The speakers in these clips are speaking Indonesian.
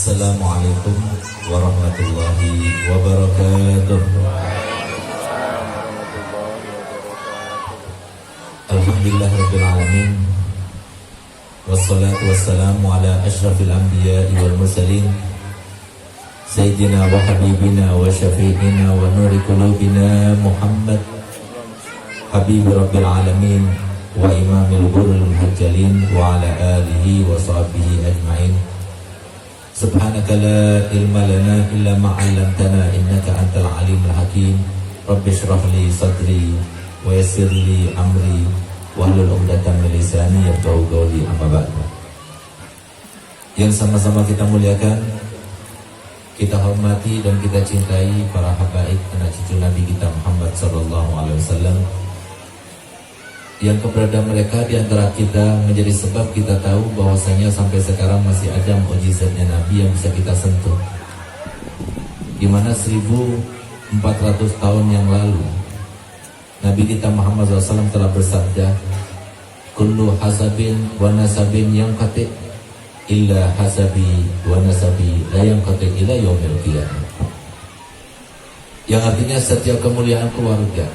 Assalamualaikum warahmatullahi wabarakatuh. Alhamdulillah rabbil alamin. Wassalatu wassalamu ala asyrafil anbiya'i wal mursalin Sayyidina wa habibina wa syafi'ina wa nuri qulubina Muhammad Habib rabbil alamin wa imamil ghurril muhajjalin wa ala alihi wa sahbihi ajma'in. Subhanaka la ilma lana illa ma 'allamtana innaka antal alimul hakim. Rabbi shrah li sadri wa yassir li amri wahlul 'uqdatam min lisani yafqahu qawli, amma ba'du. Yang sama-sama kita muliakan, kita hormati dan kita cintai para habaib anak cucu Nabi kita Muhammad sallallahu alaihi wasallam, yang keberadaan mereka di antara kita menjadi sebab kita tahu bahwasanya sampai sekarang masih ada mukjizatnya Nabi yang bisa kita sentuh. Di mana 1400 tahun yang lalu Nabi kita Muhammad SAW telah bersabda, kullu hasabin wa nasabin yang qati' illa hasabi wa nasabi la yang qati' ila yaumil qiyamah. Yang artinya setiap kemuliaan keluarga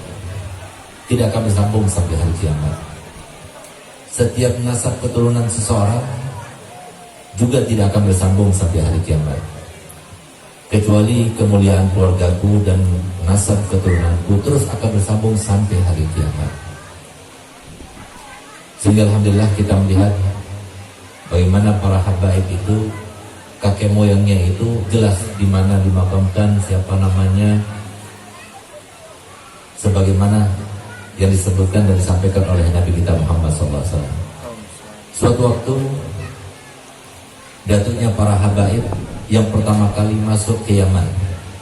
tidak akan bersambung sampai hari kiamat. Setiap nasab keturunan seseorang juga tidak akan bersambung sampai hari kiamat, kecuali kemuliaan keluargaku dan nasab keturunanku terus akan bersambung sampai hari kiamat. Sehingga alhamdulillah kita melihat bagaimana para habaib itu, kakek moyangnya itu jelas di mana dimakamkan, siapa namanya, sebagaimana yang disebutkan dan disampaikan oleh Nabi kita Muhammad SAW. Suatu waktu datuknya para habaib yang pertama kali masuk ke Yaman,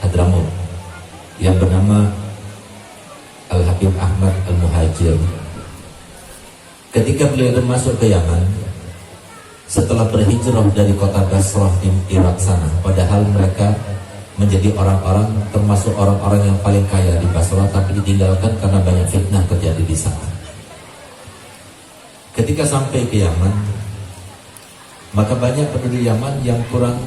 Hadramaut, yang bernama Al-Habib Ahmad Al-Muhajir. Ketika beliau masuk ke Yaman setelah berhijrah dari kota Basrah di Irak sana, padahal mereka menjadi orang-orang termasuk orang-orang yang paling kaya di Basrah, tapi ditinggalkan karena banyak fitnah terjadi di sana. Ketika sampai ke Yaman, maka banyak penduduk Yaman yang kurang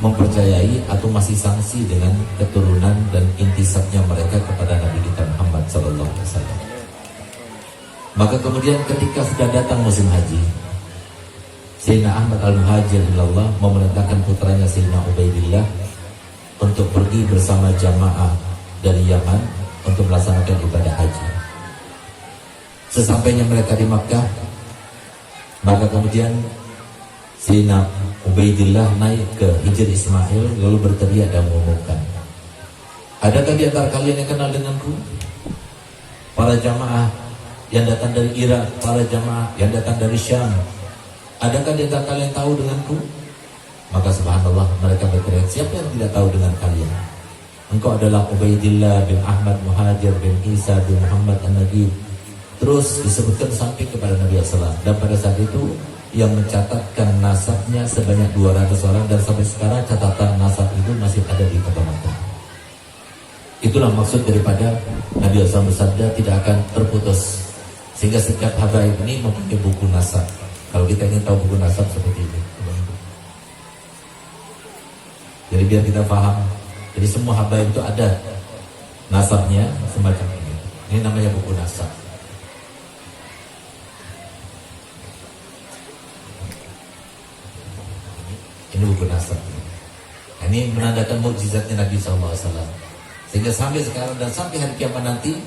mempercayai atau masih sangsi dengan keturunan dan intisabnya mereka kepada Nabi kita Muhammad SAW. Maka kemudian ketika sudah datang musim haji, Sayyidina Ahmad Al-Muhajir ilallah memerintahkan putranya Sayyidina Ubaidillah untuk pergi bersama jamaah dari Yaman untuk melaksanakan ibadah haji. Sesampainya mereka di Makkah, maka kemudian Sayyidina Ubaidillah naik ke Hijr Ismail lalu berteriak dan mengumumkan, adakah di antara kalian yang kenal denganku? Para jamaah yang datang dari Irak, para jamaah yang datang dari Syam, adakah di antara kalian tahu denganku? Maka subhanallah mereka berteriak, siapa yang tidak tahu dengan kalian? Engkau adalah Ubaidillah bin Ahmad Muhajir bin Isa bin Muhammad An-Nagib. Terus disebutkan sampai kepada Nabi SAW. Dan pada saat itu yang mencatatkan nasabnya sebanyak 200 orang, dan sampai sekarang catatan nasab itu masih ada di kota Makkah. Itulah maksud daripada Nabi SAW bersabda tidak akan terputus, sehingga setiap habaib ini mempunyai buku nasab. Kalau kita ingin tahu buku nasab seperti ini, jadi biar kita paham, jadi semua habaib itu ada nasabnya semacam ini. Ini namanya buku nasab. Ini buku nasab. Ini menandakan mukjizatnya Nabi SAW. Sehingga sampai sekarang dan sampai hari kiamat nanti,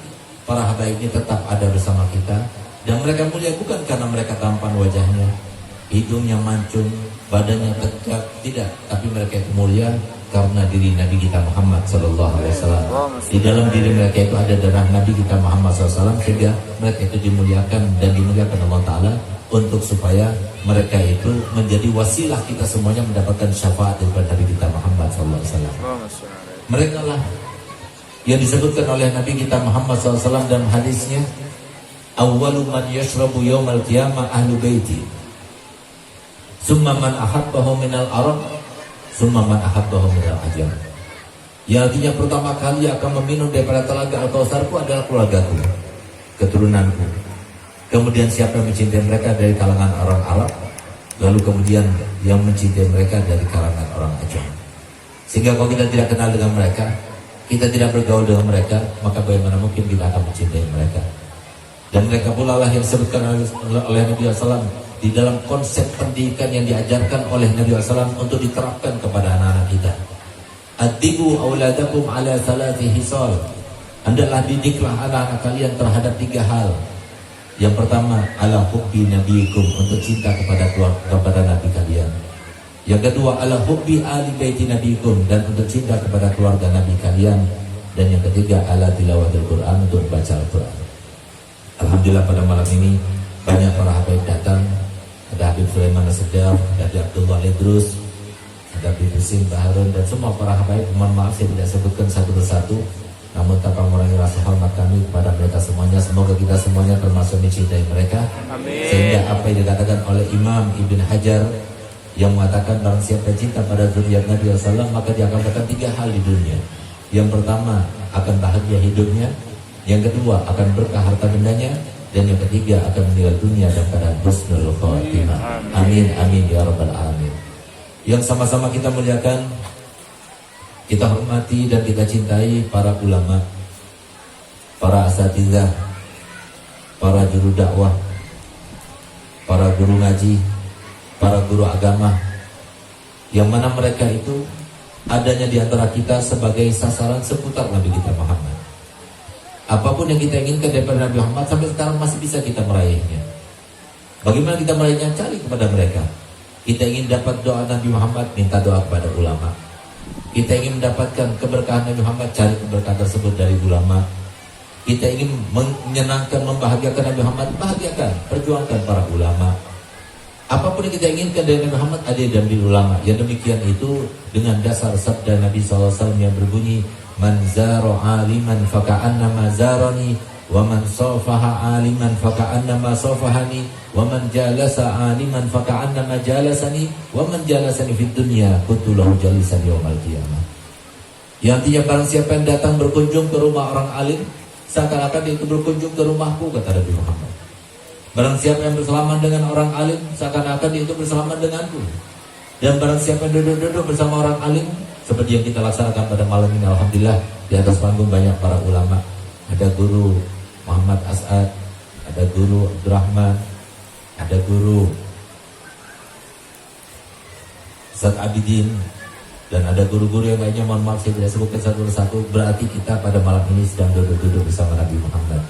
para habaib ini tetap ada bersama kita. Dan mereka mulia bukan karena mereka tampan wajahnya, hidungnya mancung, badannya tegak, tidak, tapi mereka itu mulia karena diri Nabi kita Muhammad SAW. Di dalam diri mereka itu ada darah Nabi kita Muhammad SAW, sehingga mereka itu dimuliakan dan dimuliakan Allah Ta'ala untuk supaya mereka itu menjadi wasilah kita semuanya mendapatkan syafaat daripada Nabi kita Muhammad SAW. Mereka lah yang disebutkan oleh Nabi kita Muhammad SAW dalam hadisnya, awwalu man yashrabu yawmal qiyamah ahlu baiti, summa man ahabbahu minal arab, summa man ahabbahu minal ajam. Yang artinya pertama kali akan meminum daripada telaga Al-Kautsarku adalah keluargaku, keturunanku. Kemudian siapa yang mencintai mereka dari kalangan orang Arab, lalu kemudian yang mencintai mereka dari kalangan orang ajam. Sehingga kalau kita tidak kenal dengan mereka, kita tidak bergaul dengan mereka, maka bagaimana mungkin kita akan mencintai mereka. Dan mereka pula lah yang disebutkan oleh Nabi SAW di dalam konsep pendidikan yang diajarkan oleh Nabi SAW untuk diterapkan kepada anak-anak kita. Adibu auladakum ala thalathi hisal. Hendaklah didiklah anak-anak kalian terhadap 3 hal. Yang pertama, ala hubbi nabiyikum, untuk cinta kepada nabi kalian. Yang kedua, ala hubbi ali baiti nabiyikum, dan untuk cinta kepada keluarga nabi kalian. Dan yang ketiga, ala tilawatil Quran, untuk baca Al-Quran. Alhamdulillah pada malam ini banyak para habaib datang. Ada Habib Sulaiman As-Sedaf, ada Habib Abdullah Idrus, ada Habib Husin Baharun, dan semua para habaib. Mohon maaf saya tidak sebutkan satu persatu, namun tanpa mengurangi rasa hormat kami kepada mereka semuanya. Semoga kita semuanya termasuk mencintai mereka. Amin. Sehingga apa yang dikatakan oleh Imam Ibn Hajar yang mengatakan barang siapa cinta pada zuriat Nabi SAW, maka dia akan mendapatkan 3 hal di dunia. Yang pertama, akan bahagia hidupnya. Yang kedua, akan berkah harta bendanya. Dan yang ketiga, akan meninggal dunia dalam keadaan husnul khatimah. Amin, amin ya rabbal alamin. Yang sama-sama kita muliakan, kita hormati dan kita cintai para ulama, para asatidzah, para juru dakwah, para guru ngaji, para guru agama, yang mana mereka itu adanya di antara kita sebagai sasaran seputar Nabi kita Muhammad. Apapun yang kita inginkan daripada Nabi Muhammad sampai sekarang masih bisa kita meraihnya. Bagaimana kita meraihnya? Cari kepada mereka. Kita ingin dapat doa Nabi Muhammad, minta doa kepada ulama. Kita ingin mendapatkan keberkahan Nabi Muhammad, cari keberkahan tersebut dari ulama. Kita ingin menyenangkan, membahagiakan Nabi Muhammad, bahagiakan, perjuangkan para ulama. Apapun yang kita inginkan dari Nabi Muhammad ada dalam diri ulama. Yang demikian itu dengan dasar sabda Nabi SAW yang berbunyi, man zaro aliman faka'annama zarani, wa man sofaha aliman faka'annama sofahani, wa man jalasa aliman faka'annama jalasani, wa man jalasani fid dunya kutulahu jalisan yawmal qiyamah. Yang artinya barang siapa yang datang berkunjung ke rumah orang alim, seakan-akan dia itu berkunjung ke rumahku, kata Nabi Muhammad. Barang siapa yang bersalaman dengan orang alim, seakan-akan dia itu bersalaman denganku. Dan barang siapa yang duduk-duduk bersama orang alim, seperti yang kita laksanakan pada malam ini, alhamdulillah di atas panggung banyak para ulama. Ada guru Muhammad As'ad, ada guru Abdurrahman, ada guru Ustaz Abidin, dan ada guru-guru yang lainnya. Mohon maaf saya tidak sebutkan satu persatu. Berarti kita pada malam ini sedang duduk-duduk bersama Nabi Muhammad.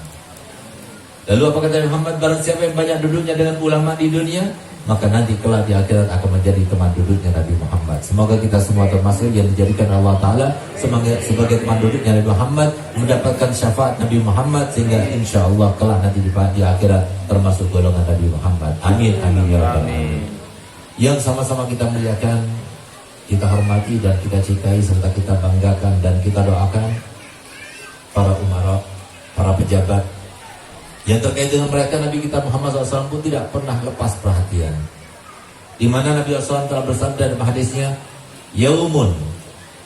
Lalu apa kata Nabi Muhammad? Barang siapa yang banyak duduknya dengan ulama di dunia, maka nanti kelak di akhirat akan menjadi teman duduknya Nabi Muhammad. Semoga kita semua termasuk yang dijadikan Allah Ta'ala sebagai teman duduknya Nabi Muhammad, mendapatkan syafaat Nabi Muhammad, sehingga insya Allah kelak nanti di akhirat termasuk golongan Nabi Muhammad. Amin, amin ya rabbal alamin. Yang sama-sama kita muliakan, kita hormati dan kita cintai, serta kita banggakan dan kita doakan para umara, para pejabat yang terkait dengan mereka. Nabi kita Muhammad SAW pun tidak pernah lepas perhatian. Di mana Nabi SAW telah bersabda dalam hadisnya, yaumun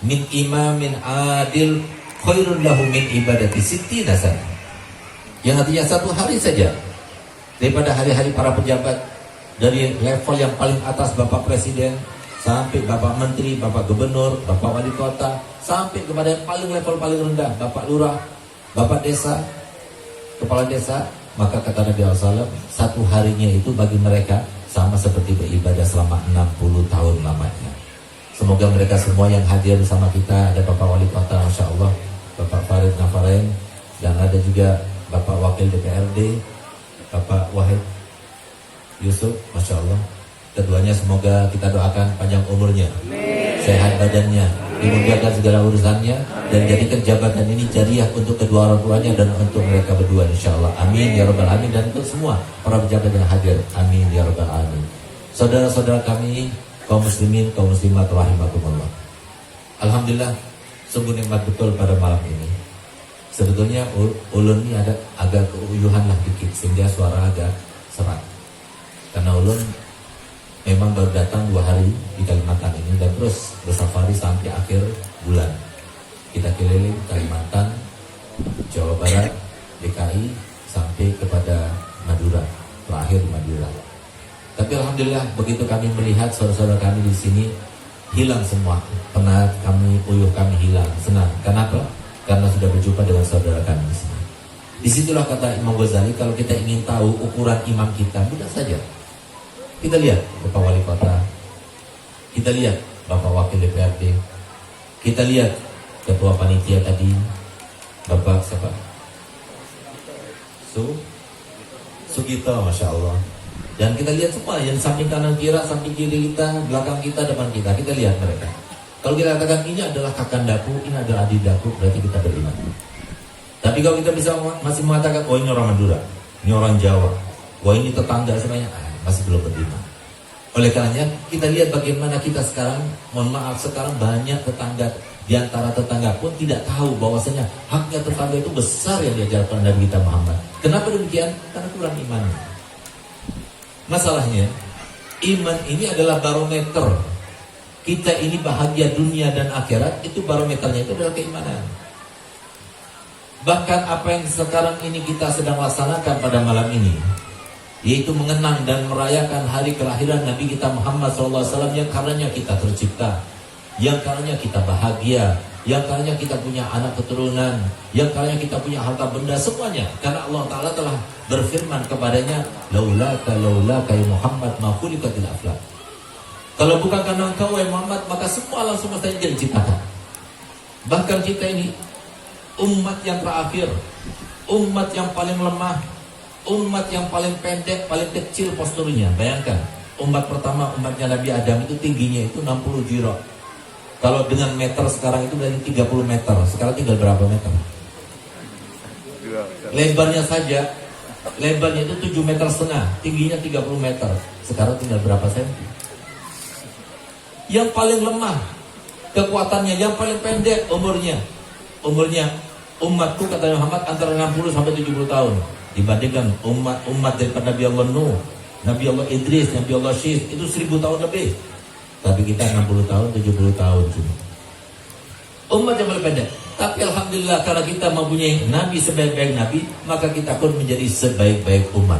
min imamin adil khairun lahu min ibadati sittina sana. Yang artinya satu hari saja daripada hari-hari para pejabat, dari level yang paling atas Bapak Presiden sampai Bapak Menteri, Bapak Gubernur, Bapak Wali Kota, sampai kepada yang paling level paling rendah, Bapak Lurah, Bapak Desa, Kepala Desa. Maka kata Nabi SAW, satu harinya itu bagi mereka sama seperti beribadah selama 60 tahun lamanya. Semoga mereka semua yang hadir bersama kita, ada Bapak Wali Kota, Masya Allah, Bapak Farid Nafarain, dan ada juga Bapak Wakil DPRD, Bapak Wahid Yusuf, Masya Allah. Keduanya semoga kita doakan panjang umurnya, sehat badannya, dimudahkan segala urusannya, dan jadikan jabatan ini jariah untuk kedua orang tuanya dan untuk mereka berdua insya Allah. Amin ya rabbal alamin. Dan untuk semua para pejabat yang hadir, amin ya rabbal alamin. Saudara-saudara kami, kaum muslimin, kaum muslimat rahimakumullah, alhamdulillah sungguh nikmat betul pada malam ini. Sebetulnya ulun ini ada agak keuyuhan lah dikit, sehingga suara agak serak, karena ulun memang baru datang 2 hari di Kalimantan ini, dan terus bersafari sampai akhir bulan. Kita keliling Kalimantan, Jawa Barat, DKI, sampai kepada Madura, terakhir Madura. Tapi alhamdulillah begitu kami melihat saudara-saudara kami di sini hilang semua, penat kami, uyuh kami hilang, senang. Kenapa? Karena sudah berjumpa dengan saudara kami di sini. Disitulah kata Imam Ghazali, kalau kita ingin tahu ukuran imam kita, mudah saja. Kita lihat Bapak Wali Kota, kita lihat Bapak Wakil DPRD, kita lihat Ketua Panitia tadi, Bapak siapa? Sugito, Masya Allah. Dan kita lihat semua yang samping kanan kiri, samping kiri kita, belakang kita, depan kita. Kita lihat mereka. Kalau kita katakan ini adalah kakandaku, ini adalah adidaku, berarti kita beriman. Tapi kalau kita bisa masih mengatakan, oh ini orang Madura, ini orang Jawa, wah ini tetangga semuanya, masih belum beriman. Oleh karenanya kita lihat bagaimana kita sekarang, mohon maaf sekarang banyak tetangga, di antara tetangga pun tidak tahu bahwasanya haknya tetangga itu besar yang diajarkan Nabi kita Muhammad. Kenapa demikian? Karena kurang iman. Masalahnya, iman ini adalah barometer. Kita ini bahagia dunia dan akhirat, itu barometernya itu adalah keimanan. Bahkan apa yang sekarang ini kita sedang laksanakan pada malam ini, yaitu mengenang dan merayakan hari kelahiran Nabi kita Muhammad SAW, yang karenanya kita tercipta, yang karenanya kita bahagia, yang karenanya kita punya anak keturunan, yang karenanya kita punya harta benda, semuanya karena Allah Ta'ala telah berfirman kepadanya, laulaka ya Muhammad ma khuliqatil aflak. Kalau bukan karena engkau ya Muhammad, maka semua alam semesta ini diciptakan. Bahkan kita ini umat yang terakhir, umat yang paling lemah, umat yang paling pendek, paling kecil posturnya. Bayangkan, umat pertama, umatnya Nabi Adam itu tingginya itu 60 jiro. Kalau dengan meter sekarang itu dari 30 meter. Sekarang tinggal berapa meter? Lebarnya saja, lebarnya itu 7,5 meter, tingginya 30 meter. Sekarang tinggal berapa senti? Yang paling lemah kekuatannya, yang paling pendek umurnya umatku kata Muhammad antara 60 sampai 70 tahun. Dibandingkan umat daripada Nabi Allah Nuh, Nabi Allah Idris, Nabi Allah Syis itu 1000 tahun lebih. Tapi kita 60 tahun, 70 tahun cuma. Umat yang paling pendek. Tapi alhamdulillah karena kita mempunyai Nabi sebaik-baik Nabi, maka kita pun menjadi sebaik-baik umat.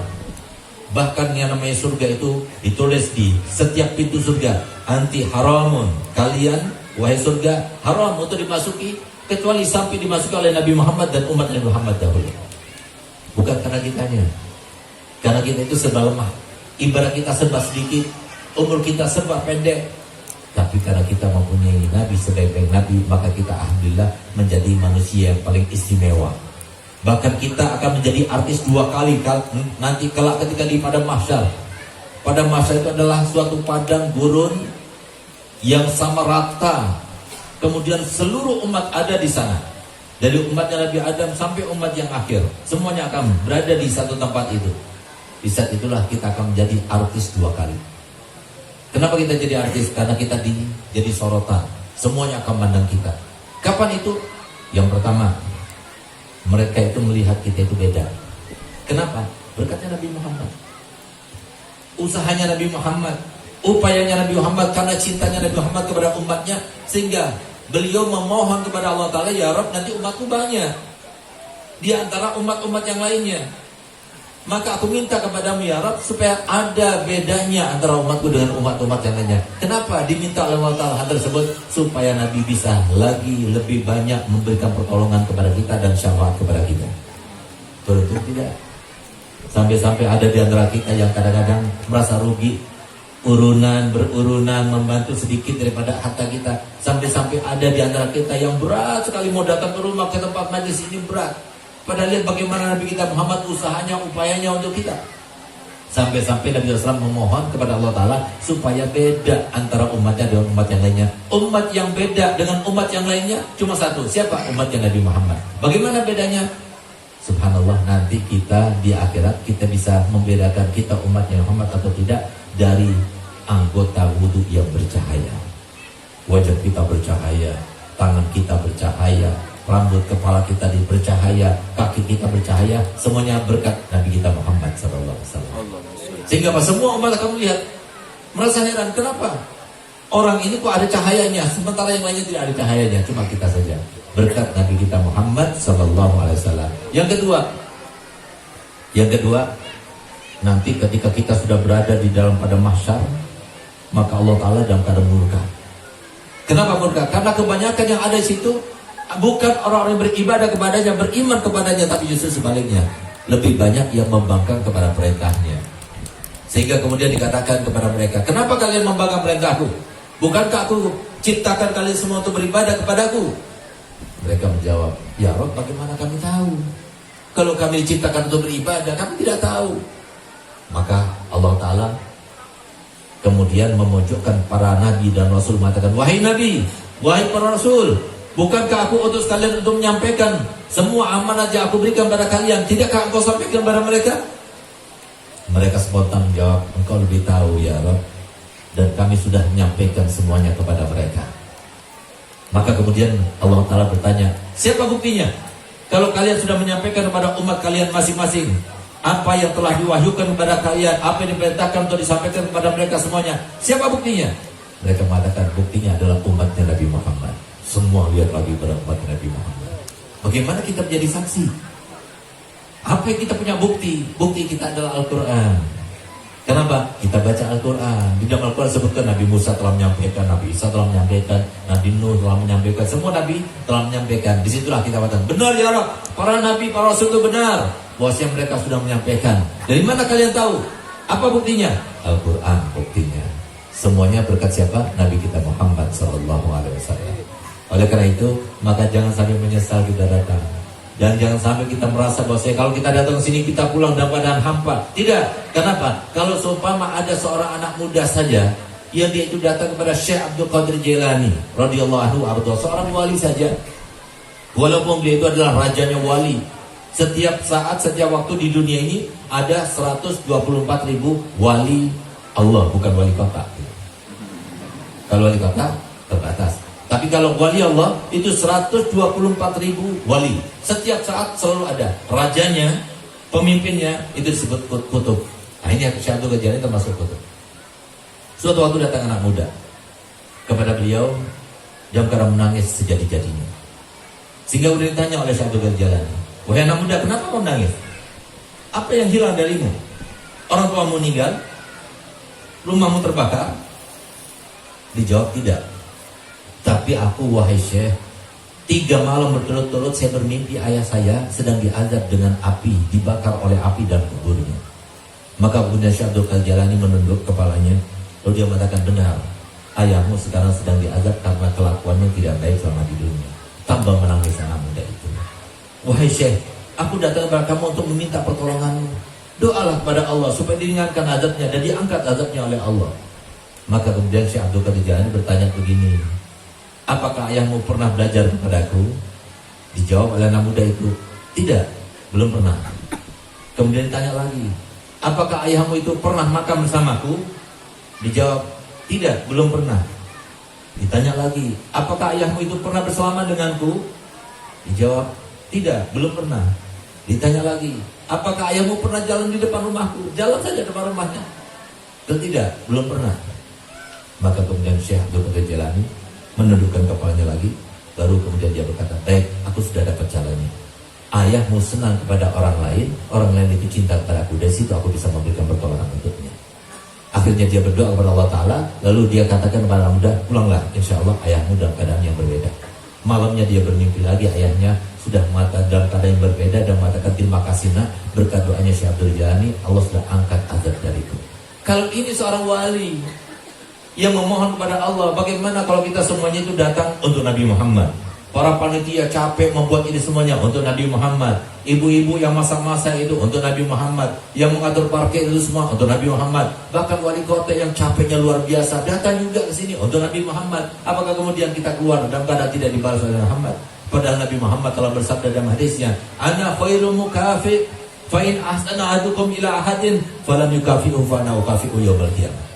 Bahkan yang namanya surga itu ditulis di setiap pintu surga, anti haramun, kalian wahai surga haram untuk dimasuki kecuali sampai dimasuki oleh Nabi Muhammad dan umat Nabi Muhammad dahulu. Bukan karena kitanya, karena kita itu serba lemah, ibarat kita serba sedikit, umur kita serba pendek. Tapi karena kita mempunyai Nabi sebaik-baik Nabi, maka kita alhamdulillah menjadi manusia yang paling istimewa. Bahkan kita akan menjadi artis 2 kali nanti kelak ketika di padang mahsyar. Padang mahsyar itu adalah suatu padang gurun yang sama rata. Kemudian seluruh umat ada di sana. Dari umatnya Nabi Adam sampai umat yang akhir, semuanya akan berada di satu tempat itu. Di saat itulah kita akan menjadi artis 2 kali. Kenapa kita jadi artis? Karena kita jadi sorotan. Semuanya akan memandang kita. Kapan itu? Yang pertama, mereka itu melihat kita itu beda. Kenapa? Berkatnya Nabi Muhammad, usahanya Nabi Muhammad, upayanya Nabi Muhammad, karena cintanya Nabi Muhammad kepada umatnya, sehingga beliau memohon kepada Allah Ta'ala, ya Rabb, nanti umatku banyak di antara umat-umat yang lainnya, maka aku minta kepadamu ya Rabb, supaya ada bedanya antara umatku dengan umat-umat yang lainnya. Kenapa diminta oleh Allah Ta'ala hal tersebut? Supaya Nabi bisa lagi lebih banyak memberikan pertolongan kepada kita dan syafaat kepada kita. Betul tidak? Sampai-sampai ada di antara kita yang kadang-kadang merasa rugi, berurunan membantu sedikit daripada harta kita. Sampai-sampai ada di antara kita yang berat sekali mau datang ke rumah, ke tempat majlis ini berat. Padahal lihat bagaimana Nabi kita Muhammad usahanya, upayanya untuk kita. Sampai-sampai Nabi SAW memohon kepada Allah Ta'ala supaya beda antara umatnya dengan umat yang lainnya. Umat yang beda dengan umat yang lainnya cuma satu. Siapa? Umatnya Nabi Muhammad. Bagaimana bedanya? Subhanallah, nanti kita di akhirat kita bisa membedakan kita umatnya Muhammad atau tidak dari anggota wudhu yang bercahaya. Wajah kita bercahaya, tangan kita bercahaya, rambut kepala kita bercahaya, kaki kita bercahaya, semuanya berkat Nabi kita Muhammad SAW. Sehingga semua umat akan melihat, merasa heran, kenapa orang ini kok ada cahayanya, sementara yang lainnya tidak ada cahayanya, cuma kita saja. Berkat Nabi kita Muhammad SAW. Yang kedua, Nanti ketika kita sudah berada di dalam pada mahsyar, maka Allah Ta'ala dalam keadaan murka. Kenapa murka? Karena kebanyakan yang ada di situ bukan orang-orang yang beribadah kepadanya, beriman kepadanya, tapi justru sebaliknya, lebih banyak yang membangkang kepada perintahnya. Sehingga kemudian dikatakan kepada mereka, kenapa kalian membangkang perintahku? Bukankah aku ciptakan kalian semua untuk beribadah kepadaku? Mereka menjawab, ya Rabb, bagaimana kami tahu? Kalau kami diciptakan untuk beribadah, kami tidak tahu. Maka Allah Ta'ala kemudian memojokkan para nabi dan rasul, mengatakan, wahai nabi, wahai para rasul, bukankah aku utus kalian untuk menyampaikan semua amanat yang aku berikan pada kalian? Tidakkah engkau sampaikan kepada mereka? Mereka spontan menjawab, engkau lebih tahu ya Rabb, dan kami sudah menyampaikan semuanya kepada mereka. Maka kemudian Allah Ta'ala bertanya, siapa buktinya? Kalau kalian sudah menyampaikan kepada umat kalian masing-masing apa yang telah diwahyukan kepada kalian, apa yang diperintahkan untuk disampaikan kepada mereka semuanya, siapa buktinya? Mereka mengatakan buktinya adalah umatnya Nabi Muhammad. Semua lihat lagi pada umat Nabi Muhammad. Bagaimana kita menjadi saksi? Apa yang kita punya bukti? Bukti kita adalah Al-Quran. Kenapa? Kita baca Al-Quran. Di dalam Al-Quran sebutkan Nabi Musa telah menyampaikan, Nabi Isa telah menyampaikan, Nabi Nuh telah menyampaikan, semua Nabi telah menyampaikan. Disitulah kita katakan, benar ya Rabb, para Nabi, para Rasul itu benar. Bahwasanya mereka sudah menyampaikan. Dari mana kalian tahu? Apa buktinya? Al-Quran buktinya. Semuanya berkat siapa? Nabi kita Muhammad SAW. Oleh karena itu, maka jangan sampai menyesal kita datang. Dan jangan sampai kita merasa bahwa kalau kita datang ke sini kita pulang dalam keadaan hampa. Tidak. Kenapa? Kalau seumpama ada seorang anak muda saja yang dia itu datang kepada Syekh Abdul Qadir Jailani radhiyallahu anhu arda, seorang wali saja. Walaupun dia itu adalah rajanya wali. Setiap saat, setiap waktu di dunia ini ada 124.000 wali Allah, bukan wali kota. Kalau wali kota terbatas. Tapi kalau wali Allah itu 124.000 wali. Setiap saat selalu ada. Rajanya, pemimpinnya itu disebut kutub. Nah ini Syekh Abdul Qadir Jailani termasuk kutub. Suatu waktu datang anak muda kepada beliau dalam keadaan menangis sejadi-jadinya. Sehingga kemudian ditanya oleh Syekh Abdul Qadir Jailani, wahai anak muda, kenapa kau menangis? Apa yang hilang darimu? Orang tuamu meninggal? Rumahmu terbakar? Dijawab tidak. Tapi aku wahai Syekh, 3 malam berturut-turut saya bermimpi ayah saya sedang diazab dengan api, dibakar oleh api dalam kuburnya. Maka kemudian Syekh Abdul Qadir Jailani menunduk kepalanya, lalu dia mengatakan, benar, ayahmu sekarang sedang diazab karena kelakuannya tidak baik selama di dunia. Tambah menangis anak muda itu. Wahai Syekh, aku datang kepada kamu untuk meminta pertolonganmu. Doalah kepada Allah supaya diringankan azabnya dan diangkat azabnya oleh Allah. Maka kemudian Syekh Abdul Qadir Jailani bertanya begini, apakah ayahmu pernah belajar kepadaku? Dijawab oleh anak muda itu, tidak, belum pernah. Kemudian ditanya lagi, apakah ayahmu itu pernah makan bersamaku? Dijawab, tidak, belum pernah. Ditanya lagi, apakah ayahmu itu pernah bersama denganku? Dijawab, tidak, belum pernah. Ditanya lagi, apakah ayahmu pernah jalan di depan rumahku? Jalan saja depan rumahnya. Dan tidak, belum pernah. Maka kemudian Syekh Abdul Qadir Jailani menundukkan kepalanya lagi, baru kemudian dia berkata, baik, aku sudah dapat caranya. Ayahmu senang kepada orang lain itu cinta kepada aku. Dari situ aku bisa memberikan pertolongan untuknya. Akhirnya dia berdoa kepada Allah Ta'ala, lalu dia katakan kepada anak muda, pulanglah, insya Allah ayahmu dalam keadaan yang berbeda. Malamnya dia bermimpi lagi, ayahnya sudah mengatakan dalam keadaan yang berbeda dan mengatakan, terima kasih nak, berkat doanya Syekh Abdul Jailani, Allah sudah angkat azab dariku. Kalau ini seorang wali yang memohon kepada Allah, bagaimana kalau kita semuanya itu datang untuk Nabi Muhammad? Para panitia capek membuat ini semuanya untuk Nabi Muhammad. Ibu-ibu yang masak-masak itu untuk Nabi Muhammad. Yang mengatur parkir itu semua untuk Nabi Muhammad. Bahkan wali kota yang capeknya luar biasa datang juga ke sini untuk Nabi Muhammad. Apakah kemudian kita keluar dalam keadaan tidak dibalas oleh Muhammad? Padahal Nabi Muhammad telah bersabda dalam hadisnya, ana khairul mukafi fa in ahsana ahadukum ila ahadin falam yukafi'u fa ana ukafi'u yaumil qiyamah.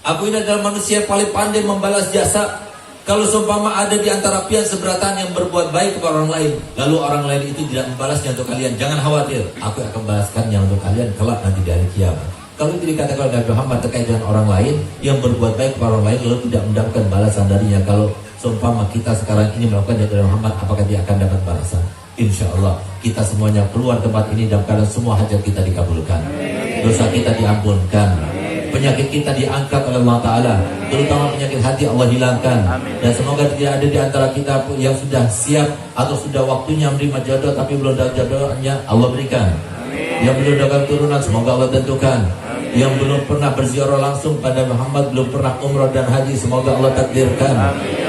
Aku ini adalah manusia yang paling pandai membalas jasa. Kalau seumpama ada di antara pian seberatan yang berbuat baik kepada orang lain, lalu orang lain itu tidak membalasnya untuk kalian, jangan khawatir, aku akan membalaskannya untuk kalian kelak nanti di hari kiamat. Kalau itu dikatakan oleh Nabi Muhammad terkait dengan orang lain yang berbuat baik kepada orang lain lalu tidak mendapatkan balasan darinya, kalau seumpama kita sekarang ini melakukan dari Muhammad, apakah dia akan dapat balasan? insya Allah kita semuanya keluar tempat ini dalam keadaan semua hajat kita dikabulkan, dosa kita diampunkan, penyakit kita diangkat oleh Allah Ta'ala, terutama penyakit hati Allah hilangkan. Dan semoga tidak ada di antara kita yang sudah siap atau sudah waktunya menerima jodoh tapi belum dapat jodohnya, Allah berikan. Yang belum dapat turunan, semoga Allah tentukan. Yang belum pernah berziarah langsung pada Muhammad, belum pernah umrah dan haji, semoga Allah takdirkan.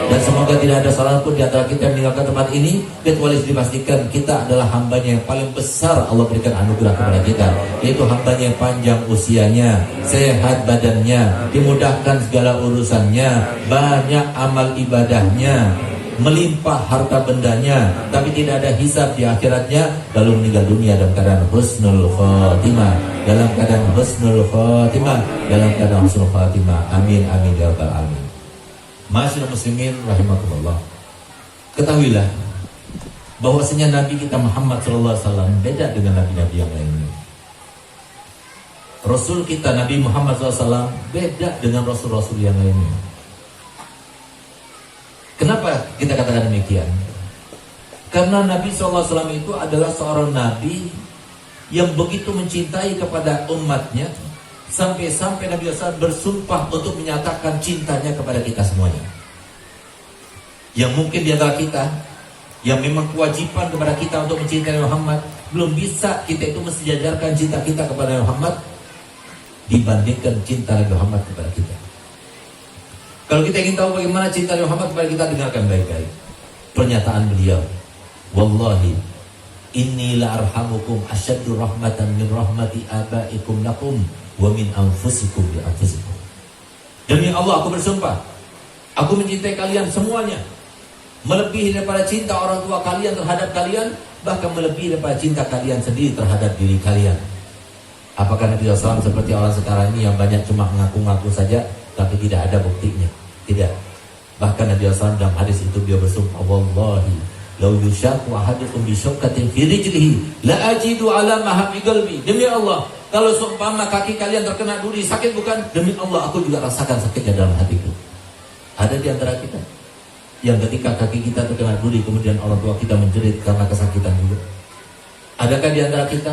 Dan semoga tidak ada seorang pun di antara kita yang meninggalkan tempat ini kecuali dipastikan kita adalah hambanya yang paling besar Allah berikan anugerah kepada kita, yaitu hambanya yang panjang usianya, sehat badannya, dimudahkan segala urusannya, banyak amal ibadahnya, melimpah harta bendanya, tapi tidak ada hisab di akhiratnya, lalu meninggal dunia dalam keadaan husnul khatimah, dalam keadaan husnul khatimah, dalam keadaan husnul khatimah. Amin amin ya rabbal alamin. Masyaallah muslimin rahimakumullah. Ketahuilah bahwasanya Nabi kita Muhammad SAW beda dengan nabi-nabi yang lainnya. Rasul kita Nabi Muhammad SAW beda dengan rasul-rasul yang lainnya. Kenapa kita katakan demikian? Karena Nabi SAW itu adalah seorang Nabi yang begitu mencintai kepada umatnya, sampai-sampai Nabi SAW bersumpah untuk menyatakan cintanya kepada kita semuanya. Yang mungkin di antara kita yang memang kewajiban kepada kita untuk mencintai Muhammad, belum bisa kita itu mensejajarkan cinta kita kepada Muhammad dibandingkan cinta Nabi Muhammad kepada kita. Kalau kita ingin tahu bagaimana cinta Nabi Muhammad kepada kita, dengarkan baik-baik pernyataan beliau. Wallahi inni la arhamukum asyaddu rahmatan min rahmati abaikum lakum wa min anfusikum li anfusikum. Demi Allah aku bersumpah, aku mencintai kalian semuanya melebihi daripada cinta orang tua kalian terhadap kalian, bahkan melebihi daripada cinta kalian sendiri terhadap diri kalian. Apakah Nabi SAW seperti orang sekarang ini yang banyak cuma mengaku-ngaku saja tapi tidak ada buktinya? Tidak. Bahkan Nabi SAW dalam hadis itu dia bersumpah, wallahi law yushaku ahadukum bi syaukatin fi rijlihi la ajidu ala mahami qalbi. Demi Allah, kalau seumpama kaki kalian terkena duri, sakit bukan? Demi Allah, aku juga rasakan sakitnya dalam hatiku. Ada di antara kita yang ketika kaki kita terkena duri, kemudian orang tua kita menjerit karena kesakitan juga? Adakah di antara kita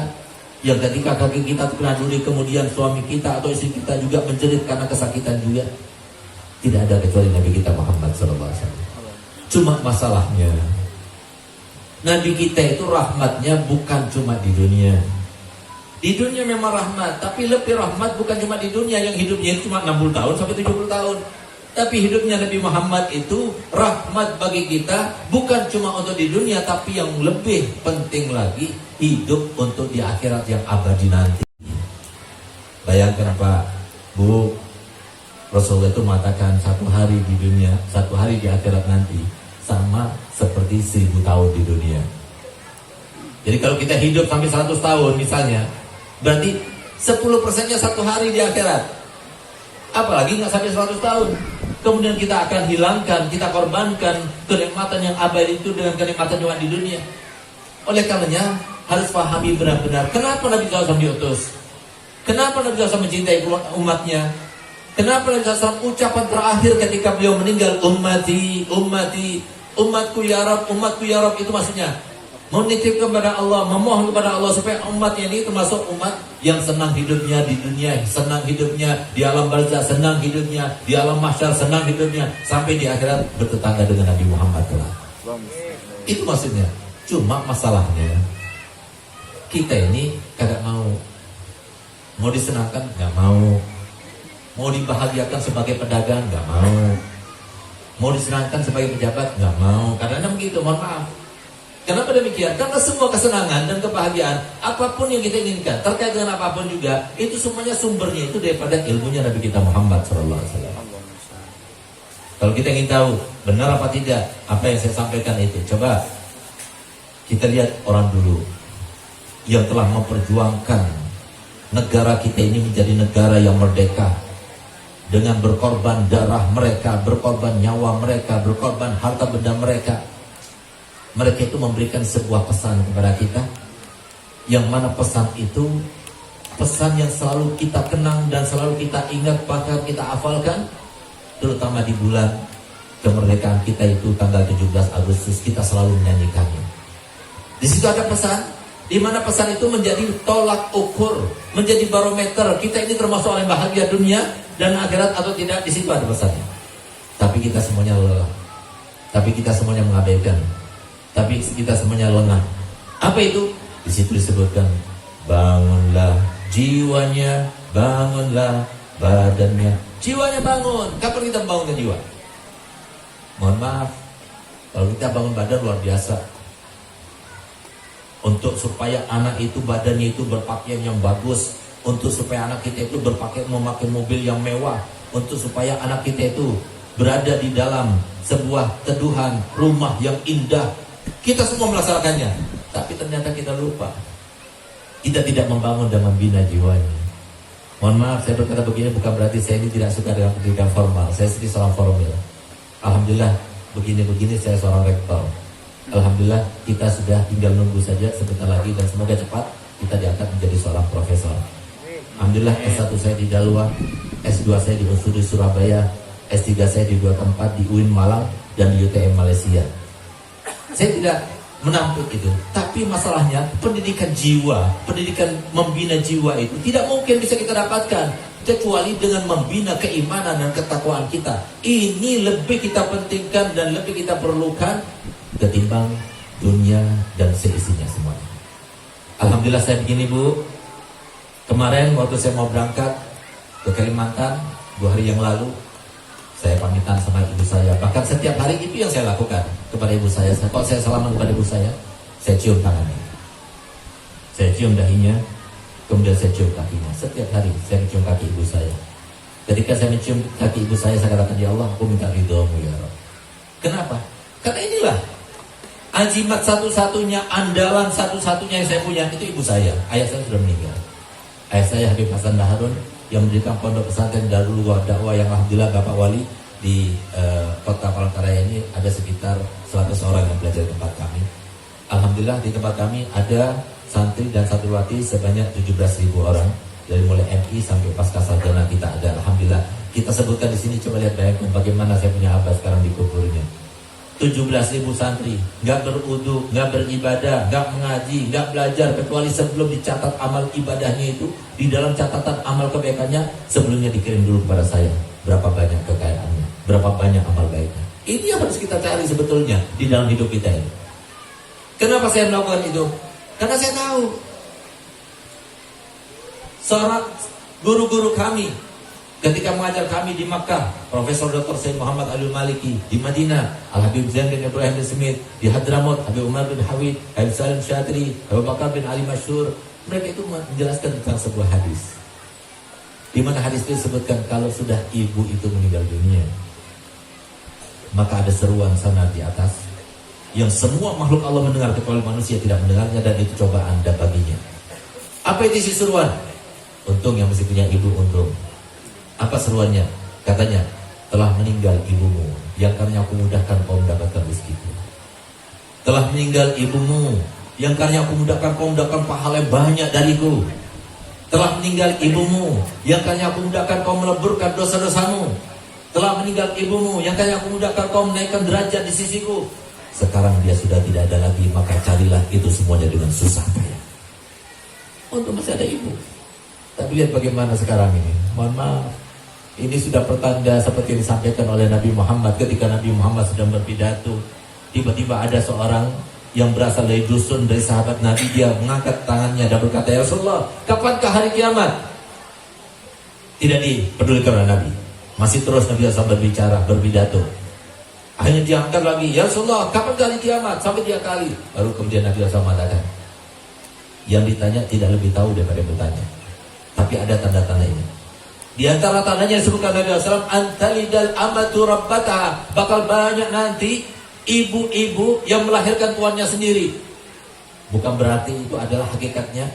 yang ketika kaki kita terkena duri, kemudian suami kita atau istri kita juga menjerit karena kesakitan juga? Tidak ada kecuali Nabi kita Muhammad SAW. Cuma masalahnya, Nabi kita itu rahmatnya bukan cuma di dunia. Di dunia memang rahmat, tapi lebih rahmat bukan cuma di dunia yang hidupnya itu cuma 60 tahun sampai 70 tahun. Tapi hidupnya Nabi Muhammad itu rahmat bagi kita bukan cuma untuk di dunia, tapi yang lebih penting lagi hidup untuk di akhirat yang abadi nanti. Bayangkan apa, Bu, Rasulullah itu mengatakan satu hari di dunia, satu hari di akhirat nanti sama seperti 1000 tahun di dunia. Jadi kalau kita hidup sampai 100 tahun misalnya, berarti 10%-nya satu hari di akhirat. Apalagi nggak sampai 100 tahun. Kemudian kita akan hilangkan, kita korbankan kenikmatan yang abadi itu dengan kenikmatan cuma di dunia. Oleh karenanya harus pahami benar-benar kenapa Nabi SAW diutus, kenapa Nabi SAW mencintai umatnya, kenapa Nabi SAW ucapan terakhir ketika beliau meninggal, ummati, ummati, umatku ya Rabb, umatku ya Rabb, itu maksudnya menitip kepada Allah, memohon kepada Allah supaya umatnya ini termasuk umat yang senang hidupnya di dunia, senang hidupnya di alam barzah, senang hidupnya di alam mahsyar, senang hidupnya sampai di akhirat bertetangga dengan Nabi Muhammad telah. Itu maksudnya. Cuma masalahnya kita ini kagak mau disenangkan nggak mau dibahagiakan sebagai pedagang nggak mau disenangkan sebagai pejabat nggak mau. Karena begitu, mohon maaf. Kenapa demikian? Karena semua kesenangan dan kebahagiaan, apapun yang kita inginkan, terkait dengan apapun juga, itu semuanya sumbernya itu daripada ilmunya Nabi kita Muhammad SAW. Kalau kita ingin tahu benar apa tidak apa yang saya sampaikan itu, coba kita lihat orang dulu yang telah memperjuangkan negara kita ini menjadi negara yang merdeka dengan berkorban darah mereka, berkorban nyawa mereka, berkorban harta benda mereka. Mereka itu memberikan sebuah pesan kepada kita, yang mana pesan itu pesan yang selalu kita kenang dan selalu kita ingat, bahkan kita hafalkan, terutama di bulan kemerdekaan kita itu tanggal 17 Agustus kita selalu menyanyikannya. Di situ ada pesan, di mana pesan itu menjadi tolak ukur, menjadi barometer kita ini termasuk orang bahagia dunia dan akhirat atau tidak. Di situ ada pesannya. Tapi kita semuanya lelah, tapi kita semuanya mengabaikan, tapi kita semuanya lengah. Apa itu? Di situ disebutkan, bangunlah jiwanya, bangunlah badannya. Jiwanya bangun. Kapan kita membangunkan jiwa? Mohon maaf, kalau kita bangun badan luar biasa. Untuk supaya anak itu badannya itu berpakaian yang bagus, untuk supaya anak kita itu berpakaian memakai mobil yang mewah, untuk supaya anak kita itu berada di dalam sebuah teduhan rumah yang indah. Kita semua melaksanakannya, tapi ternyata kita lupa. Kita tidak membangun dan membina jiwanya. Mohon maaf, saya berkata begini bukan berarti saya ini tidak suka dengan pendidikan formal. Saya sendiri seorang formal. Alhamdulillah, begini-begini saya seorang rektor. Alhamdulillah, kita sudah tinggal nunggu saja sebentar lagi dan semoga cepat kita diangkat menjadi seorang profesor. Alhamdulillah, S1 saya di Dalwa, S2 saya di UNSUD Surabaya, S3 saya di dua tempat, di UIN Malang dan di UTM Malaysia. Saya tidak menampik itu, tapi masalahnya pendidikan jiwa, pendidikan membina jiwa itu tidak mungkin bisa kita dapatkan kecuali dengan membina keimanan dan ketakwaan kita. Ini lebih kita pentingkan dan lebih kita perlukan ketimbang dunia dan seisinya semuanya. Alhamdulillah saya begini Bu. Kemarin waktu saya mau berangkat ke Kalimantan 2 hari yang lalu, saya pamitan sama ibu saya. Bahkan setiap hari itu yang saya lakukan kepada ibu saya. Kalau saya salaman kepada ibu saya cium tangannya, saya cium dahinya, kemudian saya cium kakinya. Setiap hari saya cium kaki ibu saya. Ketika saya mencium kaki ibu saya katakan, ya Allah, aku minta ridhomu ya Rabb. Kenapa? Karena inilah azimat satu-satunya, andalan satu-satunya yang saya punya, itu ibu saya. Ayah saya sudah meninggal. Ayah saya Habib Hasan Baharun yang mendirikan pondok pesantren Darul Dakwah yang alhamdulillah Bapak Wali di kota Palangkaraya ini ada sekitar 100 orang yang belajar di tempat kami. Alhamdulillah di tempat kami ada santri dan santriwati sebanyak 17.000 orang, dari mulai MI sampai pasca sarjana kita ada. Alhamdulillah. Kita sebutkan di sini, coba lihat bayangkan bagaimana saya punya abah sekarang di kuburnya. 17.000 santri, nggak berudu, nggak beribadah, nggak mengaji, nggak belajar kecuali sebelum dicatat amal ibadahnya itu di dalam catatan amal kebaikannya sebelumnya dikirim dulu kepada saya berapa banyak kekayaannya, berapa banyak amal baiknya. Ini yang harus kita cari sebetulnya di dalam hidup kita ini. Kenapa saya melakukan itu? Karena saya tahu seorang guru-guru kami ketika mengajar kami di Makkah, Profesor Dr. Sayyid Muhammad Alwi Maliki, di Madinah, Al-Habib Zain bin Ibrahim bin Smith, di Hadramut, Habib Umar bin Hawid, Habib Salim Syatri, Abu Bakar bin Ali Masyhur. Mereka itu menjelaskan tentang sebuah hadis, di mana hadis itu disebutkan kalau sudah ibu itu meninggal dunia, maka ada seruan sana di atas yang semua makhluk Allah mendengar kecuali manusia tidak mendengarnya, dan itu cobaan baginya. Apa itu isi seruan? Untung yang mesti punya ibu, untung. Apa seruannya? Katanya, telah meninggal ibumu yang karena aku mudahkan kau mendapatkan rezekiku. Telah meninggal ibumu yang karena aku mudahkan kau mendapatkan pahala yang banyak dariku. Telah meninggal ibumu yang karena aku mudahkan kau meleburkan dosa-dosamu. Telah meninggal ibumu yang karena aku mudahkan kau menaikkan derajat di sisiku. Sekarang dia sudah tidak ada lagi, maka carilah itu semuanya dengan susah payah. Untuk masih ada ibu. Tapi lihat bagaimana sekarang ini. Mohon maaf, ini sudah pertanda seperti yang disampaikan oleh Nabi Muhammad ketika Nabi Muhammad sedang berpidato. Tiba-tiba ada seorang yang berasal dari dusun, dari sahabat Nabi, dia mengangkat tangannya dan berkata, ya Rasulullah, kapankah hari kiamat? Tidak dipedulikan oleh Nabi. Masih terus Nabi SAW berbicara, berpidato. Akhirnya diangkat lagi, ya Rasulullah, kapan hari kiamat? Sampai 3 kali. Baru kemudian Nabi SAW mengatakan, yang ditanya tidak lebih tahu daripada yang bertanya. Tapi ada tanda-tandanya. Di antara tandanya disebutkan Nabi SAW, antalidal amatu rabbataha, bakal banyak nanti ibu-ibu yang melahirkan tuannya sendiri. Bukan berarti itu adalah hakikatnya